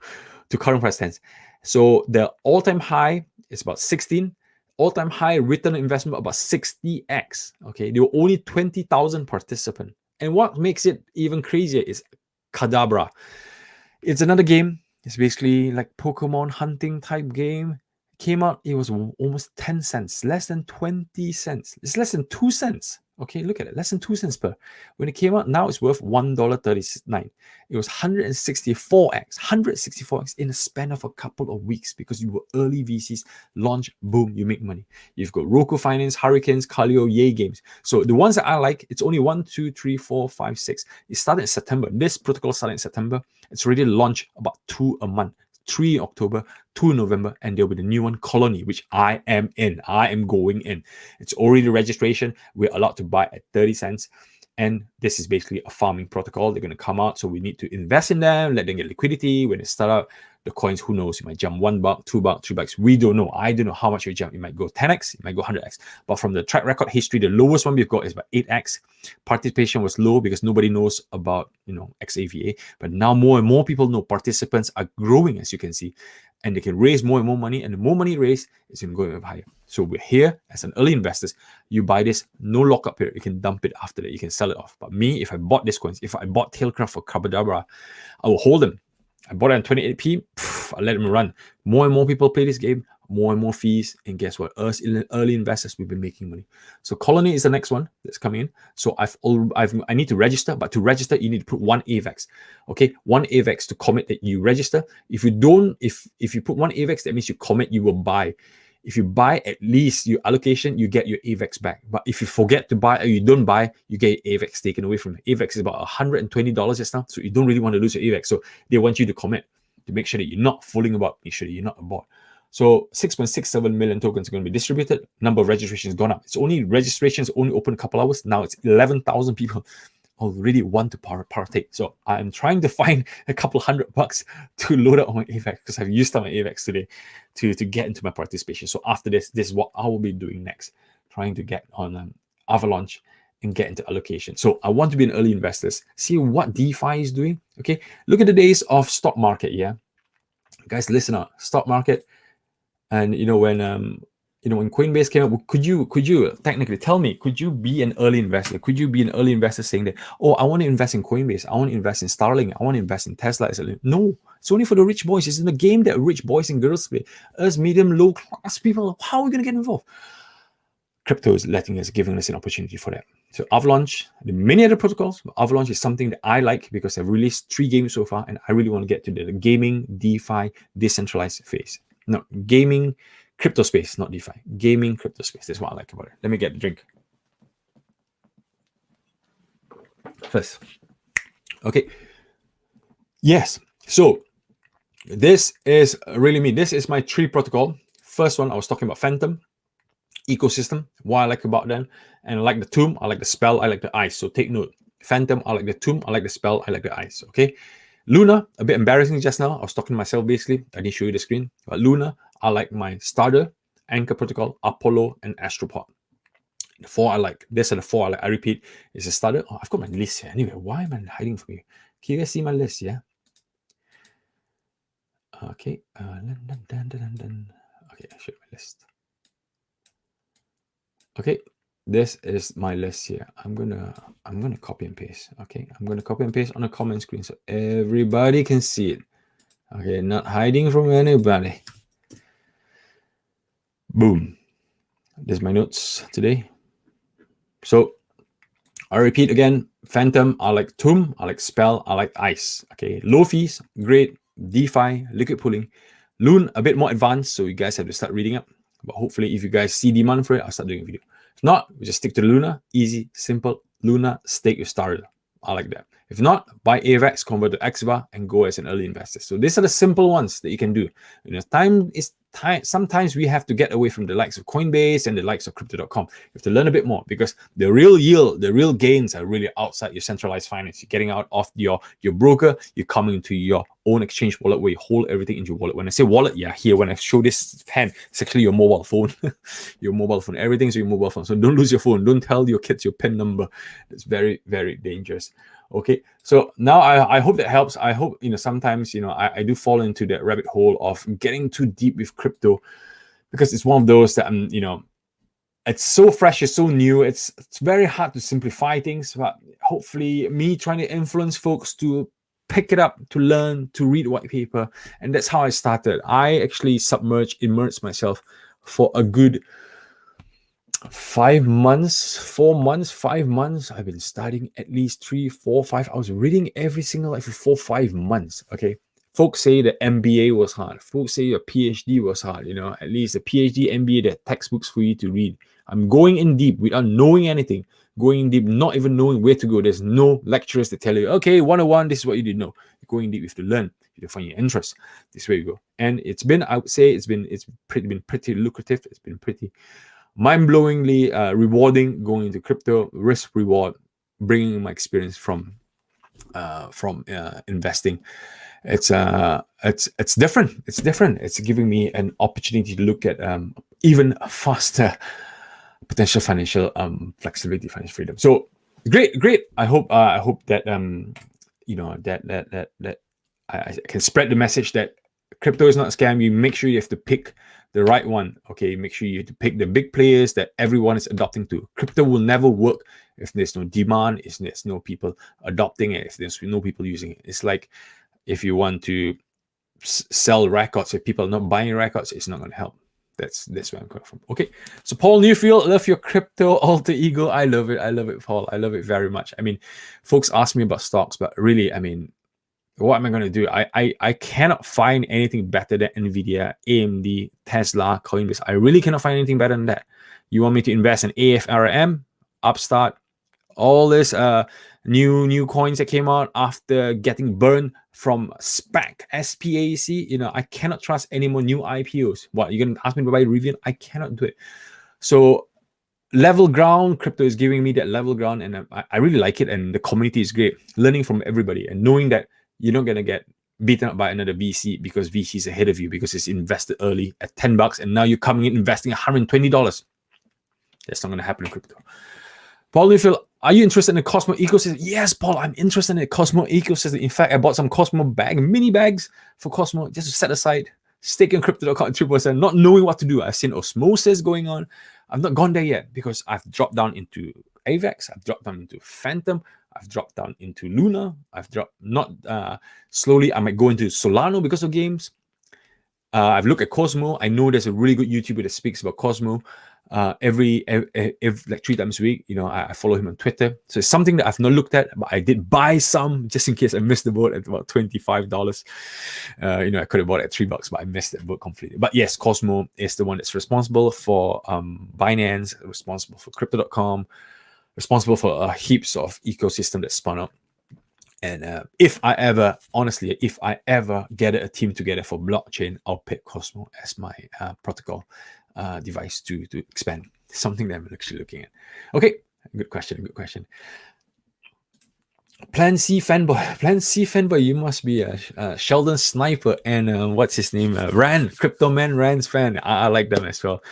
current price 10. So the all-time high is about 16. All-time high return on investment about 60x. Okay, there were only 20,000 participants. And what makes it even crazier is Kadabra. It's another game. It's basically like Pokemon hunting type game. Came out, it was almost 10 cents, less than 20 cents. It's less than 2 cents. Okay, look at it, less than 2 cents per. When it came out, now it's worth $1.39. It was 164x in a span of a couple of weeks because you were early VCs, launch, boom, you make money. You've got Roku Finance, Hurricanes, Kaleo, Yay Games. So the ones that I like, it's only 1, 2, 3, 4, 5, 6. It started in September. This protocol started in September. It's already launched about 2 a month. 3 October, 2 November, and there'll be the new one, Colony, which I am in. I am going in. It's already registration. We're allowed to buy at 30 cents. And this is basically a farming protocol. They're going to come out. So we need to invest in them, let them get liquidity. When they start out, the coins, who knows? It might jump $1, $2, $3. We don't know. I don't know how much it jump. It might go 10x, it might go 100x. But from the track record history, the lowest one we've got is about 8x. Participation was low because nobody knows about, XAVA. But now more and more people know. Participants are growing, as you can see, and they can raise more and more money. And the more money raised, it's going to go up higher. So we're here as an early investors. You buy this, no lockup period. You can dump it after that. You can sell it off. But me, if I bought this coins, if I bought Tailcraft for Kadabra, I will hold them. I bought it on 28p. I let them run. More and more people play this game, more and more fees. And guess what? Us early investors, we've been making money. So Colony is the next one that's coming in. So I need to register, but to register, you need to put 1 AVAX. Okay, 1 AVAX to commit that you register. If you don't, if you put 1 AVAX, that means you commit, you will buy. If you buy at least your allocation, you get your AVAX back. But if you forget to buy or you don't buy, you get your AVAX taken away from you. AVAX is about $120 just now. So you don't really want to lose your AVAX. So they want you to commit to make sure that you're not fooling about, make sure that you're not a bot. So 6.67 million tokens are going to be distributed. Number of registrations gone up. It's only registrations only open a couple hours. Now it's 11,000 people already want to partake. So I'm trying to find a couple $100 to load up on my AVAX because I've used up my AVAX today to get into my participation. So after this is what I will be doing next, trying to get on Avalanche and get into allocation. So I want to be an early investor, see what DeFi is doing. Okay, look at the days of stock market. Yeah, guys, listen up. Stock market, and when Coinbase came up, could you technically tell me, could you be an early investor? Could you be an early investor saying that, oh, I want to invest in Coinbase, I want to invest in Starlink, I want to invest in Tesla? No, it's only for the rich boys. It's in the game that rich boys and girls play. Us medium, low class people, how are we going to get involved? Crypto is giving us an opportunity for that. So Avalanche, the many other protocols, Avalanche is something that I like because I've released 3 games so far, and I really want to get to the gaming, DeFi, decentralized phase. No, gaming, crypto space, not DeFi. Gaming, crypto space. That's what I like about it. Let me get the drink first. Okay. Yes. So this is really me. This is my 3 protocol. First one, I was talking about Phantom ecosystem. What I like about them, and I like the tomb, I like the spell, I like the ice. So take note. Phantom, I like the tomb, I like the spell, I like the ice. Okay. Luna, a bit embarrassing just now. I was talking to myself basically. I didn't show you the screen. But Luna, I like my starter, Anchor Protocol, Apollo, and Astropod. The 4 I like. These are the 4 I like. I repeat, it's a starter. Oh, I've got my list here. Anyway, why am I hiding from you? Can you guys see my list? Yeah. Okay. Okay, I showed my list. Okay. This is my list here. I'm gonna copy and paste. Okay, I'm gonna copy and paste on a comment screen so everybody can see it. Okay, not hiding from anybody. Boom. There's my notes today. So I repeat again, Phantom, I like Tomb, I like Spell, I like Ice. Okay, low fees, great. DeFi, liquid pooling. Loon, a bit more advanced, so you guys have to start reading up. But hopefully, if you guys see demand for it, I'll start doing a video. If not, we just stick to Luna. Easy, simple. Luna, stake with Starter. I like that. If not, buy AVAX, convert to XVA, and go as an early investor. So these are the simple ones that you can do. Time is time. Sometimes we have to get away from the likes of Coinbase and the likes of Crypto.com. You have to learn a bit more because the real yield, the real gains are really outside your centralized finance. You're getting out of your broker. You're coming into your own exchange wallet where you hold everything in your wallet. When I say wallet, yeah, here when I show this pen, it's actually your mobile phone. Your mobile phone. Everything's your mobile phone. So don't lose your phone. Don't tell your kids your PIN number. It's very, very dangerous. Okay, so now I hope that helps. I hope, sometimes, I do fall into that rabbit hole of getting too deep with crypto because it's one of those that it's so fresh, it's so new, it's very hard to simplify things, but hopefully me trying to influence folks to pick it up, to learn, to read white paper, and that's how I started. I actually immersed myself for a good 5 months, 4 months, 5 months. I've been studying at least 3, 4, 5. I was reading every single for 4, 5 months. Okay. Folks say the MBA was hard. Folks say your PhD was hard. At least the PhD, MBA, the textbooks for you to read. I'm going in deep without knowing anything. Going in deep, not even knowing where to go. There's no lecturers that tell you, okay, 101, this is what you didn't know. You're going deep, you have to learn. You have to find your interest. This is where you go. And I would say it's been pretty lucrative. It's been pretty mind-blowingly rewarding going into crypto. Risk reward, bringing my experience from investing. It's different. It's different. It's giving me an opportunity to look at even faster potential financial flexibility, financial freedom. So great. I hope that that I can spread the message that crypto is not a scam. You make sure you have to pick the right one. Okay, make sure you have to pick the big players that everyone is adopting to. Crypto will never work if there's no demand, if there's no people adopting it, if there's no people using it. It's like if you want to sell records, if people are not buying records, it's not going to help. That's where I'm coming from. Okay, so Paul Newfield, love your crypto alter ego. I love it, Paul. I love it very much. I mean, folks ask me about stocks, but really, I mean, what am I going to do? I cannot find anything better than Nvidia, AMD, Tesla, Coinbase. I really cannot find anything better than that. You want me to invest in AFRM, Upstart, all this new coins that came out after getting burned from SPAC, SPAC. I cannot trust any more new IPOs. What, you're going to ask me to buy Rivian? I cannot do it. So level ground, crypto is giving me that level ground, and I really like it. And the community is great. Learning from everybody and knowing that you're not going to get beaten up by another VC because VC is ahead of you because it's invested early at $10 and now you're coming in investing $120. That's not going to happen in crypto. Paul Newfield, are you interested in the Cosmo ecosystem? Yes, Paul, I'm interested in the Cosmo ecosystem. In fact, I bought some Cosmo mini bags for Cosmo just to set aside, stake in crypto.com at 3%, not knowing what to do. I've seen osmosis going on. I've not gone there yet because I've dropped down into AVAX, I've dropped down into Phantom, I've dropped down into Luna, I've dropped slowly. I might go into Solano because of games. I've looked at Cosmo. I know there's a really good YouTuber that speaks about Cosmo every like 3 times a week. I follow him on Twitter. So it's something that I've not looked at, but I did buy some just in case I missed the boat at about $25. I could have bought it at $3, but I missed that boat completely. But yes, Cosmo is the one that's responsible for Binance, responsible for Crypto.com, responsible for heaps of ecosystem that spun up. And if I ever get a team together for blockchain, I'll pick Cosmo as my protocol device to expand. Something that I'm actually looking at. Okay, good question. Plan C fanboy. You must be a Sheldon Sniper and what's his name? Rand, Crypto Man Rand's fan. I like them as well.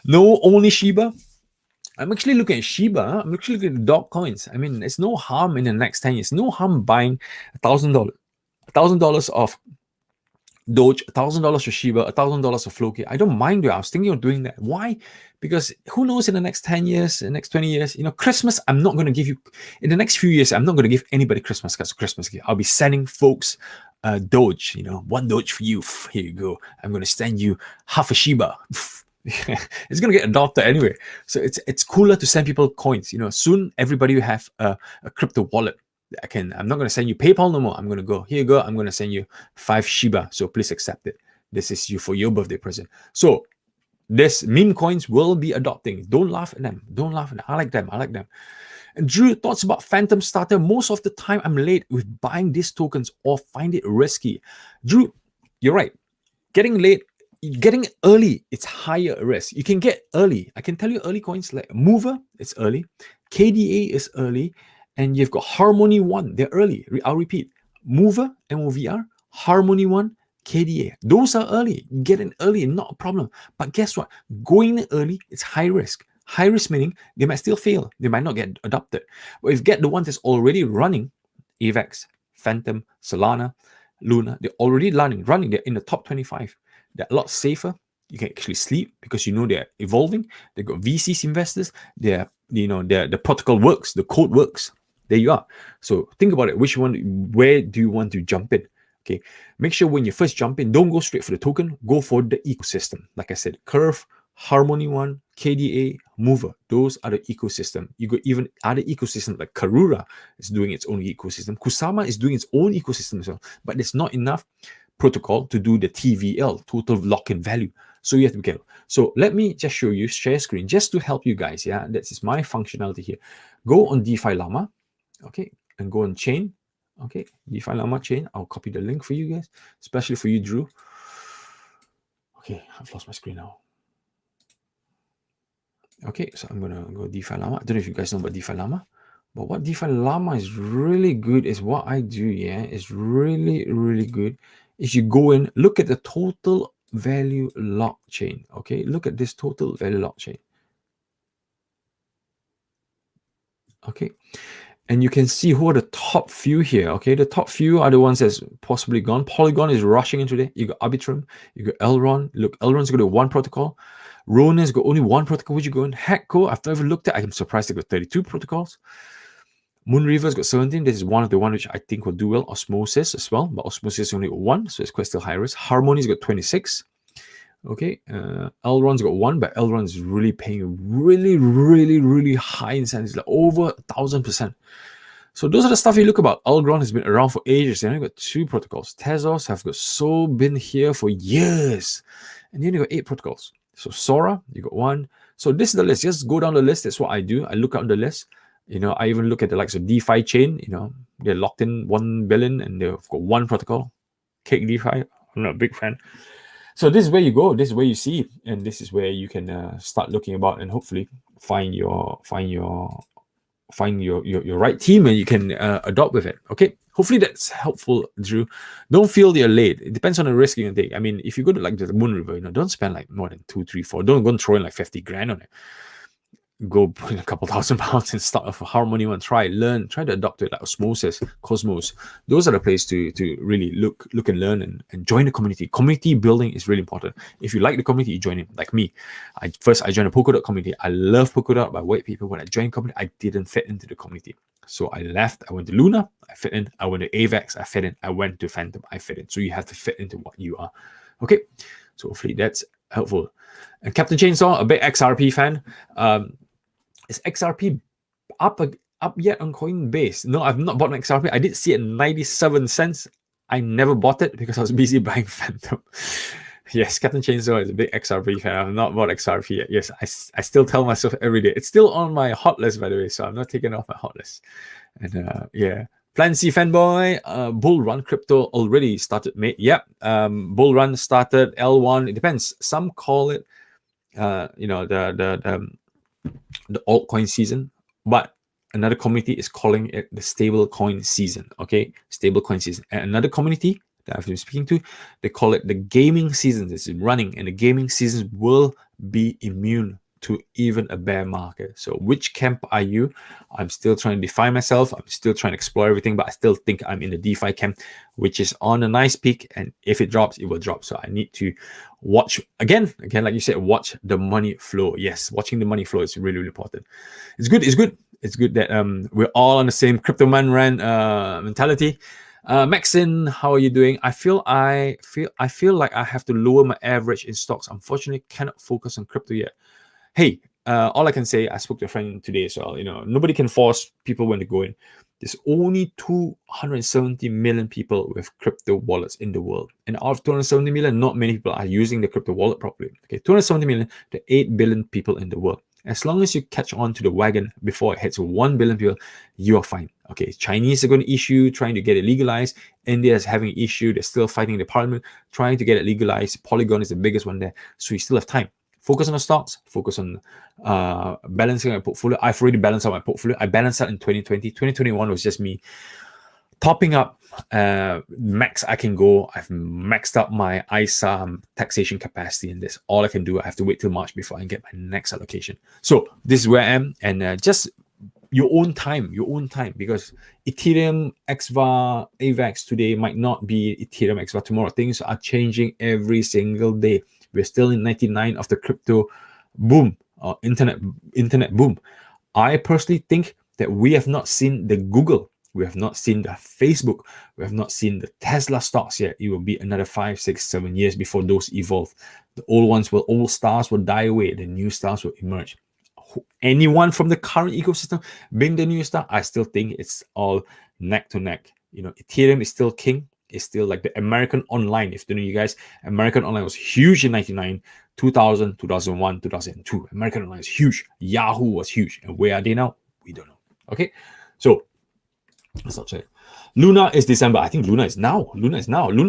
No, only Shiba. I'm actually looking at Shiba. I'm actually looking at dog coins. I mean, there's no harm in the next 10 years. No harm buying $1,000 of Doge, $1,000 for Shiba, $1,000 for Floki. I don't mind it. I was thinking of doing that. Why? Because who knows in the next 10 years, in the next 20 years, Christmas, I'm not going to give you, in the next few years, I'm not going to give anybody Christmas cards or Christmas gift. I'll be sending folks Doge, one Doge for you. Here you go. I'm going to send you half a Shiba. It's going to get adopted anyway. So it's cooler to send people coins. Soon everybody will have a crypto wallet. I'm not going to send you PayPal no more. I'm going to go, here you go. I'm going to send you 5 Shiba. So please accept it. This is you for your birthday present. So this meme coins will be adopting. Don't laugh at them. Don't laugh at them. I like them. And Drew, thoughts about Phantom Starter. Most of the time I'm late with buying these tokens or find it risky. Drew, you're right. Getting early, it's higher risk. You can get early. I can tell you early coins like Mover, it's early. KDA is early. And you've got Harmony 1, they're early. I'll repeat. Mover, MOVR, Harmony 1, KDA. Those are early. Get in early, not a problem. But guess what? Going in early, it's high risk. High risk meaning they might still fail. They might not get adopted. But if you get the one that's already running, AVAX, Phantom, Solana, Luna, they're already running. They're in the top 25. They're a lot safer. You can actually sleep because they're evolving. They've got VCs investors. The protocol works. The code works. There you are. So think about it. Where do you want to jump in? Okay. Make sure when you first jump in, don't go straight for the token. Go for the ecosystem. Like I said, Curve, Harmony 1, KDA, Mover. Those are the ecosystem. You got even other ecosystems like Karura is doing its own ecosystem. Kusama is doing its own ecosystem as well. But there's not enough protocol to do the TVL, total lock-in value. So you have to be careful. So let me just show you, share screen, just to help you guys. Yeah, that is my functionality here. Go on DeFi Llama. Okay, and go on chain. Okay, DeFi Llama chain. I'll copy the link for you guys, especially for you, Drew. Okay, I've lost my screen now. Okay, so I'm gonna go DeFi Llama. I don't know if you guys know about DeFi Llama, but what DeFi Llama is really good is what I do. Yeah, it's really, really good. Is you go in, look at the total value lock chain. Okay, look at this total value lock chain. Okay. And you can see who are the top few here. Okay, the top few are the ones that's possibly gone. Polygon is rushing into there. You got Arbitrum, you got Elrond. Look, Elrond's got one protocol. Ronan's got only one protocol. Would you go in? Hackco, I've never looked at. I'm surprised they got 32 protocols. Moonriver's got 17. This is one of the one which I think will do well. Osmosis as well, but Osmosis only got 1, so it's quite still high risk. Harmony's got 26. Okay, Elrond's got 1, but Elrond's really paying really, really, really high incentives, like over 1,000%. So those are the stuff you look about. Elrond has been around for ages. They only got 2 protocols. Tezos have got been here for years, and then you got 8 protocols. So Sora, you got 1. So this is the list. Just go down the list. That's what I do. I look out the list. I even look at the likes of DeFi chain. They're locked in 1 billion, and they've got 1 protocol. Cake DeFi. I'm not a big fan. So this is where you go. This is where you see, and this is where you can start looking about and hopefully find your right team, and you can adopt with it. Okay, hopefully that's helpful, Drew. Don't feel you're late. It depends on the risk you can take. I mean, if you go to like the Moonriver, don't spend like more than 2, 3, 4. Don't go and throw in like 50 grand on it. Go put in a couple £1,000 and start off a Harmony 1. Try to adopt it, like Osmosis, Cosmos. Those are the places to really look and learn and join the community. Community building is really important. If you like the community, you join it. Like me, I joined a Polkadot community. I love Polkadot by white people. When I joined community, I didn't fit into the community, so I left. I went to Luna, I fit in. I went to AVAX, I fit in. I went to Phantom, I fit in. So you have to fit into what you are. Okay, so hopefully that's helpful. And Captain Chainsaw, a big XRP fan. Is XRP up yet on Coinbase? No, I've not bought an XRP. I did see it 97 cents. I never bought it because I was busy buying Phantom. Yes, Captain Chainsaw is a big XRP fan. I've not bought XRP yet. Yes, I still tell myself every day. It's still on my hot list, by the way, so I'm not taking it off my hot list. And yeah. Plan C fanboy, Bull Run crypto already started, mate. Yep, Bull Run started. L1, it depends. Some call it, the altcoin season, but another community is calling it the stable coin season. Okay, stable coin season. And another community that I've been speaking to, they call it the gaming season. This is running, and the gaming season will be immune to even a bear market. So which camp are you? I'm still trying to define myself. I'm still trying to explore everything, but I still think I'm in the DeFi camp, which is on a nice peak. And if it drops, it will drop. So I need to watch again, like you said, watch the money flow. Yes, watching the money flow is really, really important. It's good that we're all on the same crypto man rant mentality. Maxine, how are you doing? I feel like I have to lower my average in stocks. Unfortunately, cannot focus on crypto yet. Hey, all I can say, I spoke to a friend today as well. Nobody can force people when to go in. There's only 270 million people with crypto wallets in the world. And out of 270 million, not many people are using the crypto wallet properly. Okay, 270 million to 8 billion people in the world. As long as you catch on to the wagon before it hits 1 billion people, you are fine. Okay, Chinese are going to issue, trying to get it legalized. India is having an issue. They're still fighting the parliament, trying to get it legalized. Polygon is the biggest one there. So you still have time. Focus on the stocks. Focus on balancing my portfolio. I've already balanced out my portfolio. I balanced out in 2020. 2021 was just me topping up max I can go. I've maxed out my ISA taxation capacity, and that's all I can do. I have to wait till March before I can get my next allocation. So this is where I am, and just your own time, because Ethereum XVAR AVAX today might not be Ethereum XVAR tomorrow. Things are changing every single day. We're still in 99 of the crypto boom, or internet boom. I personally think that we have not seen the Google, we have not seen the Facebook, we have not seen the Tesla stocks yet. It will be another 5, 6, 7 years before those evolve. The old stars will die away, the new stars will emerge. Anyone from the current ecosystem being the new star, I still think it's all neck to neck. Ethereum is still king. It's still like the American Online. If you know, you guys, American Online was huge in 99, 2000, 2001, 2002. American Online is huge. Yahoo was huge. And where are they now? We don't know. Okay, so let's not say Luna is December. I think Luna is now. Luna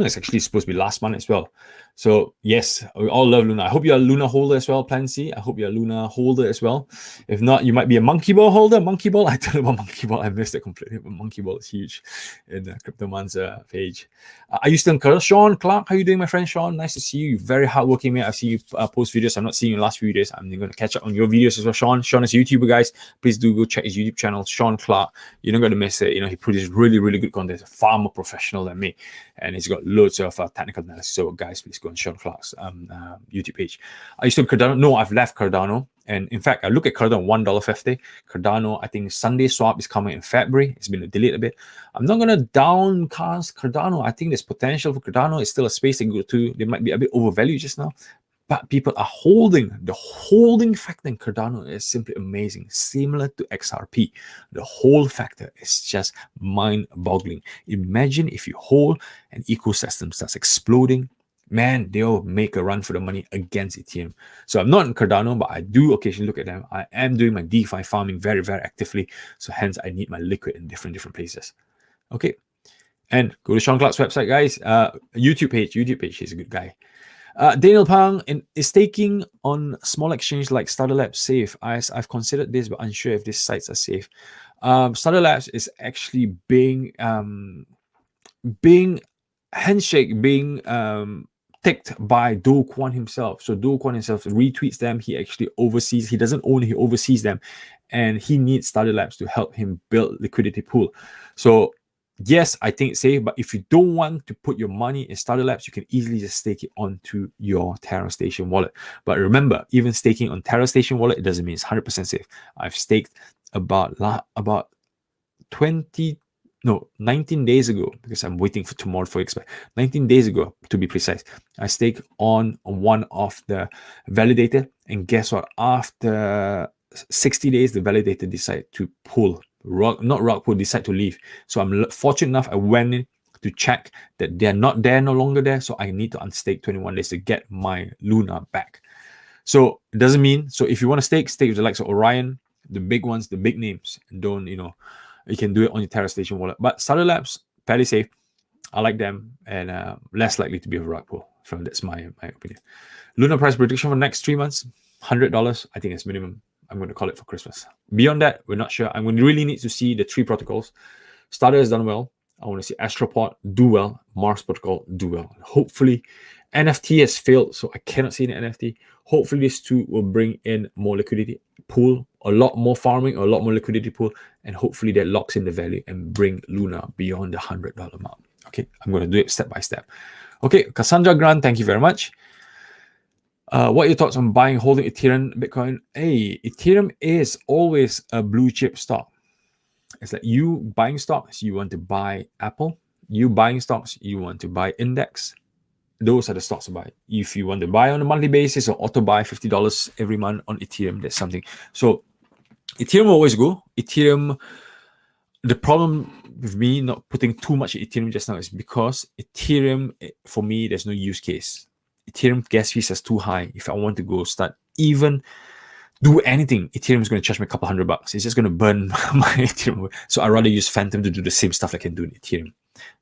is actually supposed to be last month as well. So yes, we all love Luna. I hope you're a Luna holder as well, Plan C. I hope you're a Luna holder as well. If not, you might be a Monkey Ball holder. Monkey Ball, I don't know about Monkey Ball. I missed it completely. But Monkey Ball is huge in the Cryptoman's page. Are you still in Sean Clark? How are you doing, my friend Sean? Nice to see you. Very hardworking man. I've seen you post videos. I'm not seeing you in the last few days. I'm going to catch up on your videos as well. Sean is a YouTuber, guys. Please do go check his YouTube channel, Sean Clark. You're not going to miss it. He produces really, really good content. He's far more professional than me, and he's got loads of technical analysis. So guys, please go on Sean Clark's YouTube page. Are you still Cardano? No, I've left Cardano. And in fact, I look at Cardano $1.50. Cardano, I think Sunday swap is coming in February. It's been delayed a bit. I'm not going to downcast Cardano. I think there's potential for Cardano. It's still a space to go to. They might be a bit overvalued just now, but people are holding. The holding factor in Cardano is simply amazing, similar to XRP. The hold factor is just mind-boggling. Imagine if you hold an ecosystem starts exploding, man, they'll make a run for the money against Ethereum. So I'm not in Cardano, but I do occasionally look at them. I am doing my DeFi farming very, very actively. So hence, I need my liquid in different places. Okay. And go to Sean Clark's website, guys. YouTube page. He's a good guy. Daniel Pang is staking on small exchange like Starter Labs safe. I've considered this, but unsure if these sites are safe. Starter Labs is actually being handshake being ticked by Do Kwon himself. So Do Kwon himself retweets them. He actually oversees. He doesn't own. He oversees them, and he needs Starter Labs to help him build liquidity pool. So yes, I think it's safe. But if you don't want to put your money in Starter Labs, you can easily just stake it onto your Terra Station wallet. But remember, even staking on Terra Station wallet, it doesn't mean it's 100% safe. I've staked about 19 days ago, because I'm waiting for tomorrow for expire. 19 days ago, to be precise, I staked on one of the validator, and guess what? After 60 days, the validator decided to pull, decide to leave. So I'm fortunate enough, I went in to check that they're not there, no longer there. So I need to unstake 21 days to get my Luna back. So it doesn't mean, so if you want to stake with the likes of Orion, the big ones, the big names, and don't, you can do it on your Terra Station wallet. But Starter Labs, fairly safe. I like them, and less likely to be a rug pull. So that's my opinion. Luna price prediction for the next 3 months, $100. I think it's minimum. I'm going to call it for Christmas. Beyond that, we're not sure. I'm going to really need to see the 3 protocols. Starter has done well. I want to see Astropod do well. Mars protocol do well. Hopefully, NFT has failed, so I cannot see an NFT. Hopefully, this too will bring in more liquidity pool, a lot more farming, a lot more liquidity pool, and hopefully that locks in the value and bring Luna beyond the $100 mark. Okay, I'm going to do it step by step. Okay, Cassandra Grant, thank you very much. What are your thoughts on buying, holding Ethereum, Bitcoin? Hey, Ethereum is always a blue chip stock. It's like you buying stocks, you want to buy Apple. You buying stocks, you want to buy index. Those are the stocks to buy. If you want to buy on a monthly basis or auto buy $50 every month on Ethereum, that's something. So Ethereum will always go. Ethereum, the problem with me not putting too much Ethereum just now is because Ethereum, for me, there's no use case. Ethereum gas fees is too high. If I want to go start even do anything, Ethereum is going to charge me a couple $100. It's just going to burn my Ethereum. So I'd rather use Phantom to do the same stuff I can do in Ethereum.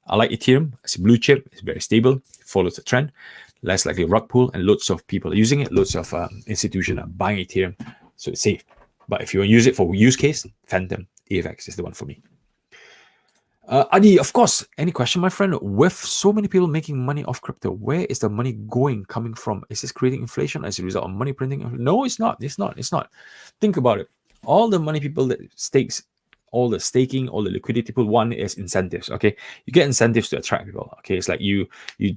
I like Ethereum. It's a blue chip. It's very stable. It follows the trend. Less likely rug pull, and loads of people are using it. Loads of institutions are buying Ethereum. So it's safe. But if you want to use it for use case, Phantom, AFX is the one for me. Adi, of course, any question, my friend? With so many people making money off crypto, where is the money coming from? Is this creating inflation as a result of money printing? No, it's not. It's not. Think about it. All the money people that stakes, all the staking, all the liquidity pool, one is incentives. Okay, you get incentives to attract people. Okay, it's like you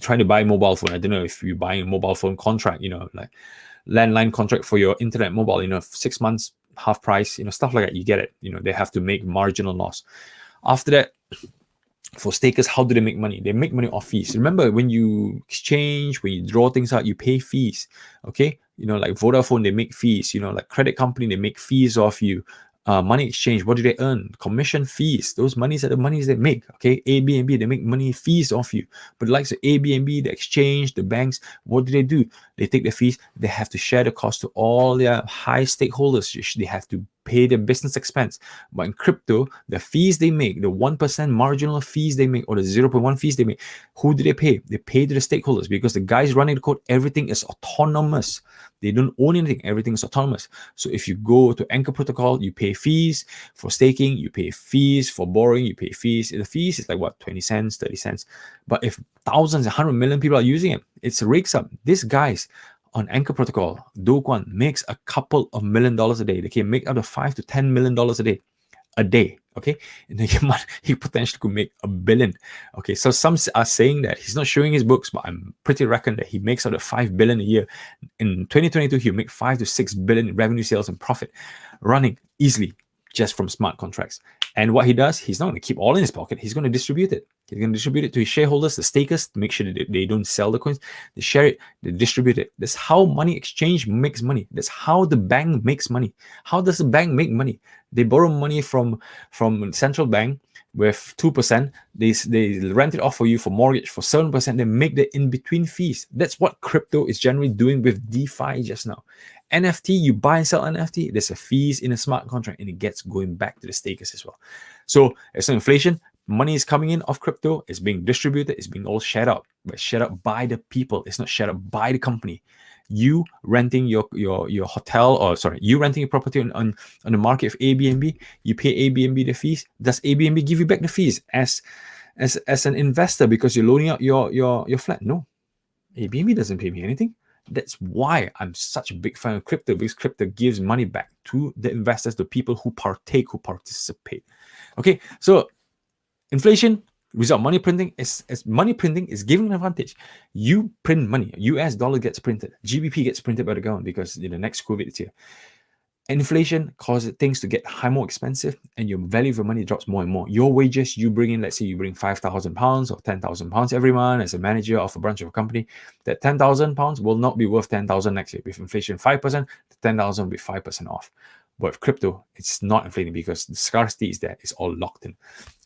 trying to buy a mobile phone. I don't know if you're buying a mobile phone contract, like landline contract for your internet mobile, 6 months, half price, stuff like that. You get it. They have to make marginal loss. After that, for stakers, how do they make money? They make money off fees. Remember, when you exchange, when you draw things out, you pay fees. Okay, like Vodafone, they make fees. Like credit company, they make fees off you. Money exchange, what do they earn? Commission fees. Those monies are the monies they make. Okay, Airbnb, they make money fees off you. But like the Airbnb, the exchange, the banks, what do? They take the fees. They have to share the cost to all their high stakeholders. They have to pay the business expense. But in crypto, the fees they make, the 1% marginal fees they make, or the 0.1 fees they make, who do they pay? They pay to the stakeholders, because the guys running the code, everything is autonomous. They don't own anything. Everything is autonomous. So if you go to Anchor Protocol, you pay fees for staking, you pay fees for borrowing, you pay fees. The fees is like what, 20 cents, 30 cents. But if thousands, 100 million people are using it, it's rakes up. These guys on Anchor Protocol, Do Kwon makes a couple of $1 million a day. They can make out of $5 to $10 million a day. Okay, and he potentially could make $1 billion. Okay, so some are saying that he's not showing his books, but I'm pretty reckon that he makes out of $5 billion a year. In 2022, he'll make $5 to $6 billion in revenue, sales, and profit, running easily just from smart contracts. And what he does, he's not going to keep all in his pocket. He's going to distribute it. He's going to distribute it to his shareholders, the stakers, to make sure that they don't sell the coins. They share it, they distribute it. That's how money exchange makes money. That's how the bank makes money. How does the bank make money? They borrow money from central bank with 2%. They rent it off for you for mortgage for 7%. They make the in-between fees. That's what crypto is generally doing with DeFi just now. NFT, you buy and sell NFT, there's a fees in a smart contract, and it gets going back to the stakers as well. So it's inflation. Money is coming in off crypto. It's being distributed. It's being all shared out, but shared out by the people. It's not shared out by the company. You renting your hotel, or sorry, you renting a property on the market of Airbnb, you pay Airbnb the fees. Does Airbnb give you back the fees as an investor because you're loaning out your flat? No, Airbnb doesn't pay me anything. That's why I'm such a big fan of crypto, because crypto gives money back to the investors, the people who participate. Okay, so inflation, result money printing is giving an advantage. You print money, US dollar gets printed, GBP gets printed by the government because in the next COVID is here. Inflation causes things to get more expensive, and your value of your money drops more and more. Your wages, you bring in, let's say you bring £5,000 or £10,000 every month as a manager of a branch of a company. That £10,000 will not be worth $10,000 next year. With inflation 5%, $10,000 will be 5% off. But with crypto, it's not inflating because the scarcity is there. It's all locked in.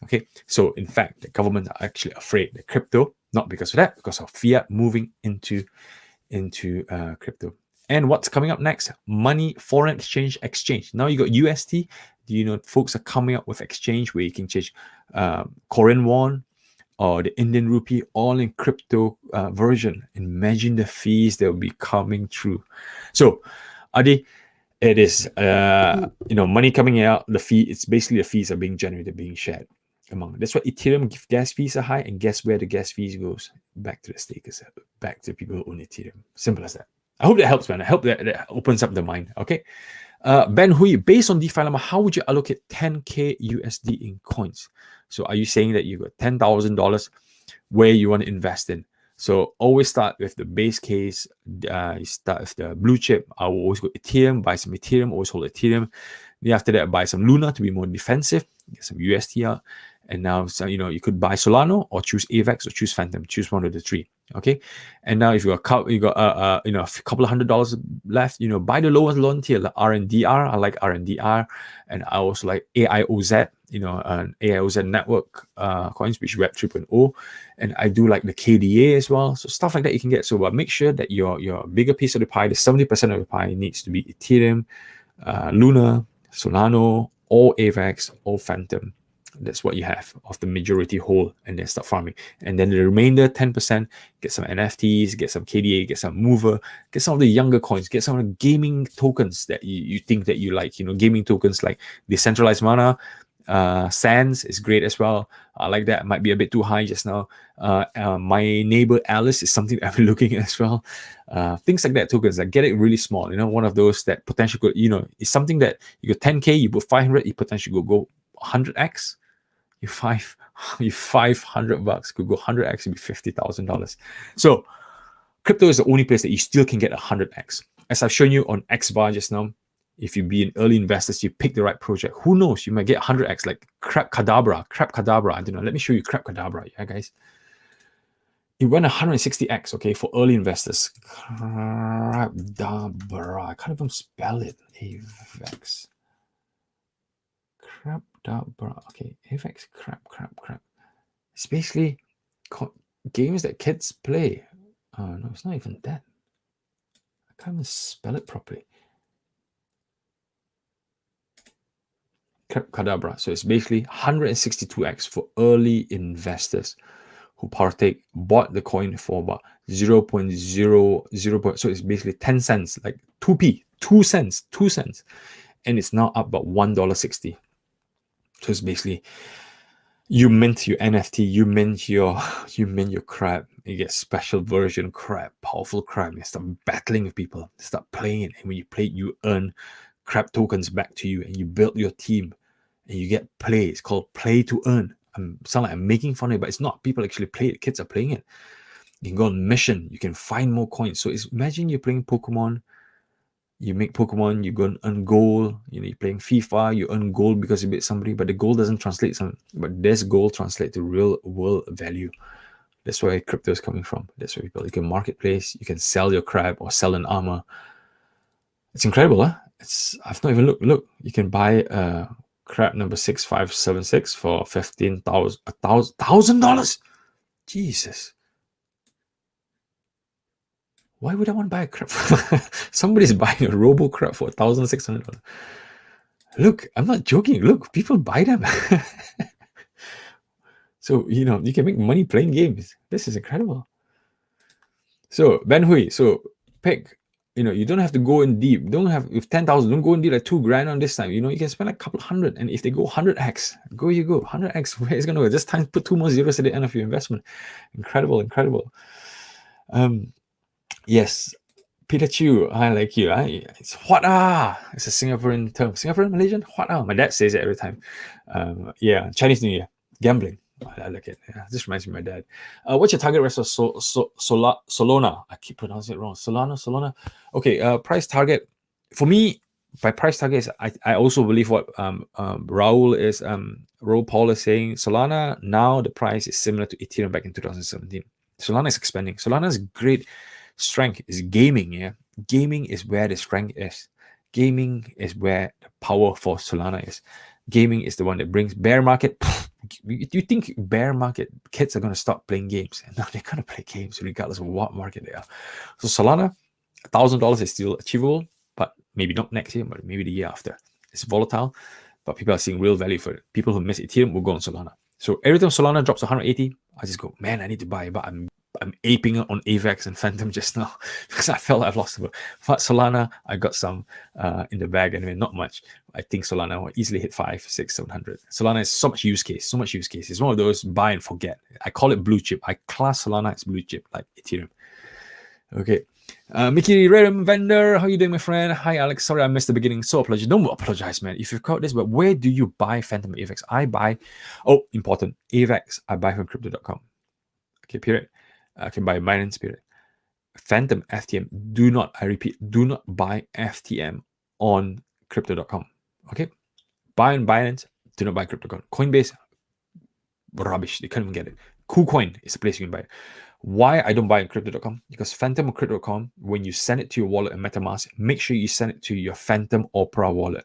Okay, so in fact, the governments are actually afraid that crypto, not because of that, because of fiat moving into crypto. And what's coming up next? Money, foreign exchange. Now you got UST. Do you know folks are coming up with exchange where you can change Korean won or the Indian rupee all in crypto version? Imagine the fees that will be coming through. So, Adi, it is money coming out. The fee. It's basically the fees are being generated, being shared. That's why Ethereum gas fees are high, and guess where the gas fees goes? Back to the stakers, back to people who own Ethereum. Simple as that. I hope that helps, man. I hope that opens up the mind. Okay. Ben Hui, based on DeFi Llama, how would you allocate 10K USD in coins? So are you saying that you got $10,000 where you want to invest in? So always start with the base case. You start with the blue chip. I will always go Ethereum, buy some Ethereum, always hold Ethereum. Then after that, buy some Luna to be more defensive, get some UST out. And now, so, you could buy Solano or choose AVAX or choose Phantom. Choose one of the three. Okay. And now if you got a couple of $100 left, buy the lowest loan tier, like RNDR. I like RNDR. And I also like AIOZ, an AIOZ network coins, which Web 3.0. And I do like the KDA as well. So stuff like that you can get. So make sure that your bigger piece of the pie, the 70% of the pie, needs to be Ethereum, Luna, Solano, or AVAX, or Phantom. That's what you have of the majority whole, and then start farming. And then the remainder 10%, get some NFTs, get some KDA, get some Mover, get some of the younger coins, get some of the gaming tokens that you think that you like. Gaming tokens like Decentralized Mana, Sands is great as well. I like that. It might be a bit too high just now. My neighbor Alice is something I've been looking at as well. Things like that, tokens that get it really small. One of those that potentially could, it's something that you got 10K, you put 500, you potentially go 100x. You $500 could go 100x and be $50,000. So crypto is the only place that you still can get 100x. As I've shown you on XBAR just now, if you be an early investor, you pick the right project. Who knows? You might get 100x, like Kadabra. I don't know. Let me show you Kadabra, yeah, guys. It went 160x, okay, for early investors. Kadabra. I can't even spell it. AVAX. Kadabra. Okay, AVAX. Crap. It's basically games that kids play. Oh, no, it's not even that. I can't even spell it properly. Kadabra. So it's basically 162x for early investors who bought the coin for about 0.00. So it's basically 10 cents, like 2p, 2 cents. And it's now up about $1.60. So it's basically, you mint your NFT, you mint your crab, you get special version crab, powerful crab. You start battling with people, start playing it, and when you play it, you earn crab tokens back to you, and you build your team, and you get play. It's called play to earn. Sound like I'm making fun of it, but it's not. People actually play it. Kids are playing it. You can go on mission. You can find more coins. So imagine you're playing Pokemon. You make Pokemon, you go and earn gold. You're playing FIFA, you earn gold because you beat somebody, but the gold doesn't translate. But this gold translates to real world value. That's where crypto is coming from. That's where you can marketplace, you can sell your crab or sell an armor. It's incredible, huh? I've not even looked. Look, you can buy crab number 6576 for $1,000. Jesus. Why would I want to buy a crab? Somebody's buying a robo crab for $1,600. Look, I'm not joking. Look, people buy them. So, you can make money playing games. This is incredible. So, Ben Hui, pick, you don't have to go in deep. With 10,000, don't go in deep like $2,000 on this time. You can spend like a couple hundred. And if they go 100x, you go. 100x, where is it going to go? Just put 2 more zeros at the end of your investment. Incredible. Yes, Peter Chu, I like you. It's what it's a Singaporean term. Singaporean, Malaysian, what my dad says it every time. Chinese New Year, gambling. I like it. Yeah, this reminds me of my dad. What's your target rest of Solana? I keep pronouncing it wrong. Solana. Okay, price target. For me, by price targets, I also believe what Raul Paul is saying. Solana, now the price is similar to Ethereum back in 2017. Solana is expanding. Solana's great strength is gaming. Yeah, gaming is where the strength is. Gaming is where the power for Solana is. Gaming is the one that brings bear market. Do you think bear market kids are going to stop playing games? No, they're going to play games regardless of what market they are. So Solana, $1,000 is still achievable, but maybe not next year, but maybe the year after. It's volatile, but people are seeing real value for it. People who miss Ethereum will go on Solana. So every time Solana drops 180, I just go, man, I need to buy. But I'm aping it on AVAX and Phantom just now because I felt I've lost it. But Solana, I got some in the bag anyway, not much. I think Solana will easily hit 5, 6, 700. Solana is so much use case, so much use case. It's one of those buy and forget. I call it blue chip. I class Solana as blue chip, like Ethereum. Okay. Mickey Random Vendor, how you doing, my friend? Hi, Alex. Sorry I missed the beginning. So apologize. Don't apologize, man. If you've caught this, but where do you buy Phantom AVAX? I buy, important, AVAX, I buy from crypto.com. Okay, period. I can buy Binance, period. Phantom FTM, do not, I repeat, do not buy FTM on crypto.com. Okay? Buy on Binance, do not buy crypto.com. Coinbase, rubbish. They can't even get it. KuCoin is the place you can buy it. Why I don't buy on crypto.com? Because Phantom or crypto.com, when you send it to your wallet and MetaMask, make sure you send it to your Phantom Opera wallet.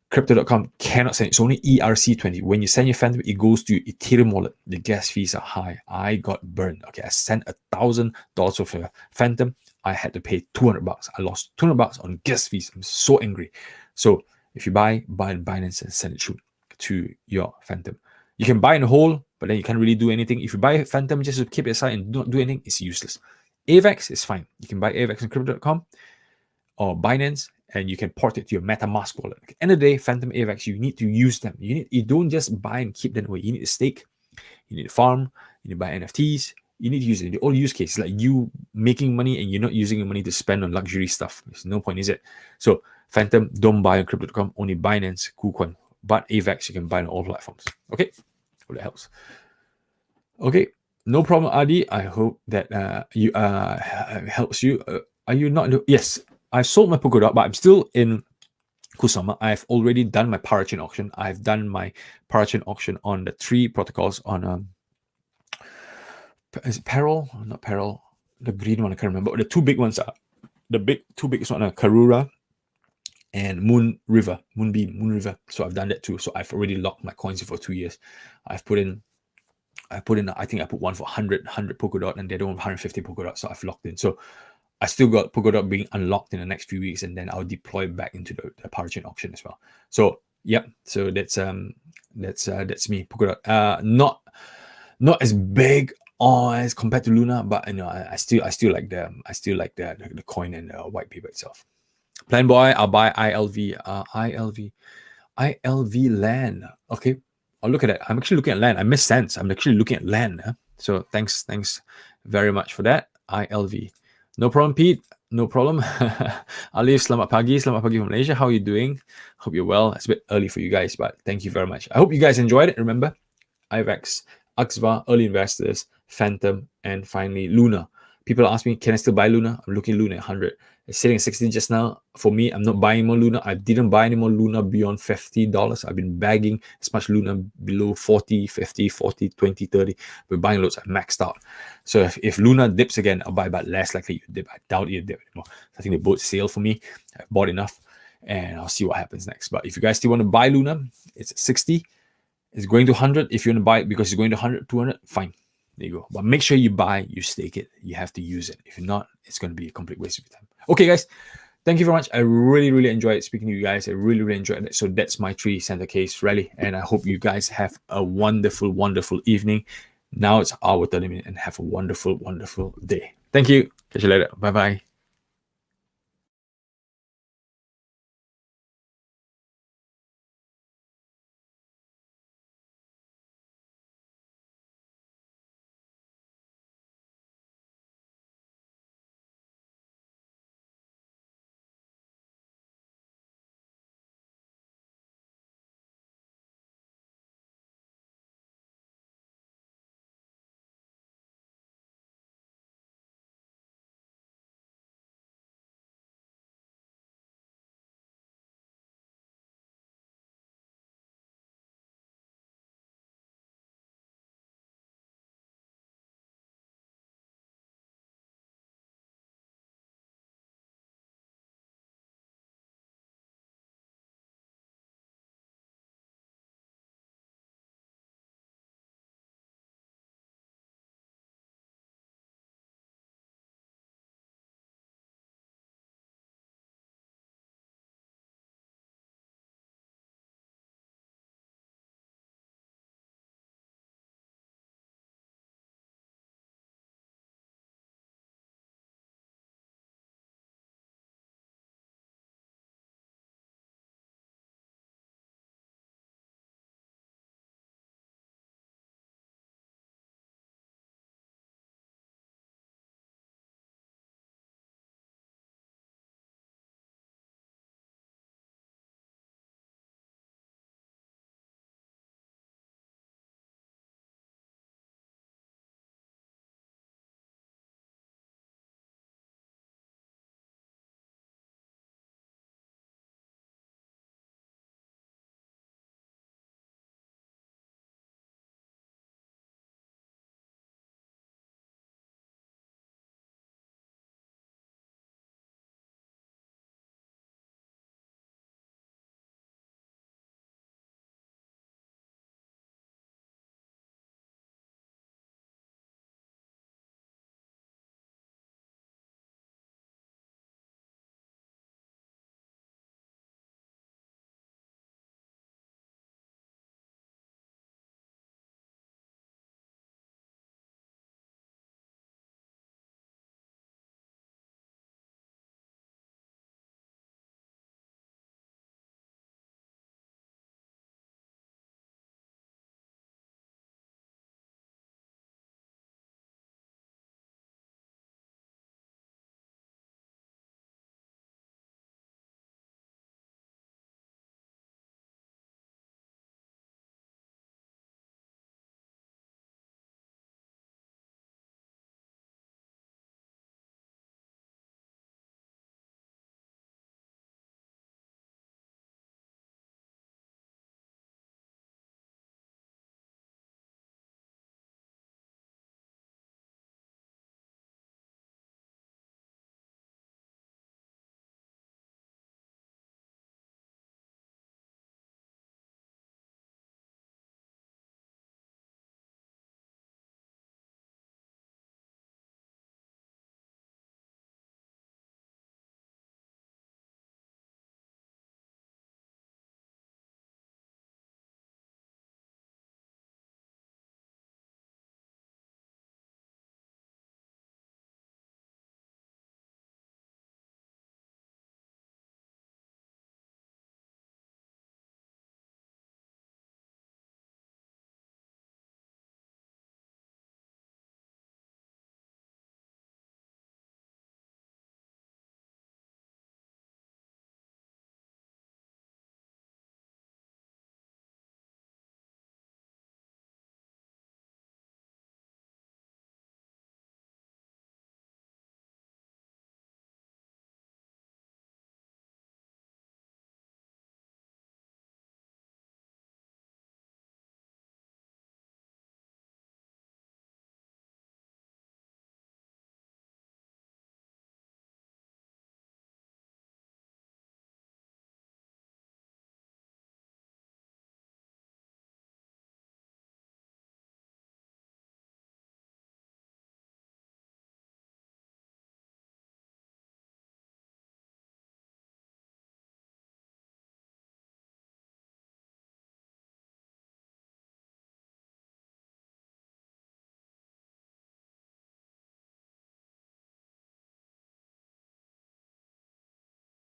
Crypto.com cannot send it. It's only ERC20. When you send your Phantom, it goes to your Ethereum wallet. The gas fees are high. I got burned. Okay, I sent $1,000 of a Phantom. I had to pay $200. I lost $200 on gas fees. I'm so angry. So if you buy on Binance and send it through to your Phantom. You can buy in whole, but then you can't really do anything. If you buy Phantom just to keep it aside and not do anything, it's useless. AVAX is fine. You can buy AVAX on crypto.com or Binance, and you can port it to your MetaMask wallet. At the end of the day, Phantom AVAX, you need to use them. You don't just buy and keep them away. You need to stake, you need to farm, you need to buy NFTs, you need to use it. The all use cases, like you making money and you're not using your money to spend on luxury stuff. There's no point, is it? So Phantom, don't buy on crypto.com, only Binance, KuCoin. But AVAX, you can buy on all platforms. Okay? Hope that helps. Okay, no problem, Adi. I hope that you helps you. Are you not? Yes, I sold my Polkadot, but I'm still in Kusama. I've already done my parachain auction. I've done my parachain auction on the 3 protocols on is it Peril? Not Peril. The green one I can't remember. But the 2 big ones are two biggest one are Karura and Moon River. So I've done that too. So I've already locked my coins for 2 years. I think I put one for 100 Polkadot and the other one 150 Polkadot. So I've locked in. So I still got Polkadot being unlocked in the next few weeks, and then I'll deploy back into the parachain auction as well. So yeah, so that's me, Polkadot. Not as big as compared to Luna, but I still like the coin and the white paper itself. Plan boy, I'll buy ILV land. Okay, I'll look at it. I'm actually looking at land. I missed sense. I'm actually looking at land. So thanks very much for that. ILV. No problem, Pete. No problem. Ali, selamat pagi from Malaysia. How are you doing? Hope you're well. It's a bit early for you guys, but thank you very much. I hope you guys enjoyed it. Remember, IVAX, Axva, early investors, Phantom, and finally Luna. People ask me, can I still buy Luna? I'm looking Luna at 100. It's sitting at 60 just now. For me, I'm not buying more Luna. I didn't buy any more Luna beyond $50. I've been bagging as much Luna below 40, 50, 40, 20, 30. We're buying loads. I maxed out. So if Luna dips again, I'll buy, but less likely you dip. I doubt you dip anymore. I think they both sale for me. I've bought enough and I'll see what happens next. But if you guys still want to buy Luna, it's at 60. It's going to 100. If you want to buy it because it's going to 100, 200, fine. There you go. But make sure you buy, you stake it. You have to use it. If not, it's going to be a complete waste of your time. Okay, guys. Thank you very much. I really enjoyed speaking to you guys. I really enjoyed it. So that's my 3 center case rally. And I hope you guys have a wonderful evening. Now it's our 30 minutes and have a wonderful day. Thank you. Catch you later. Bye-bye.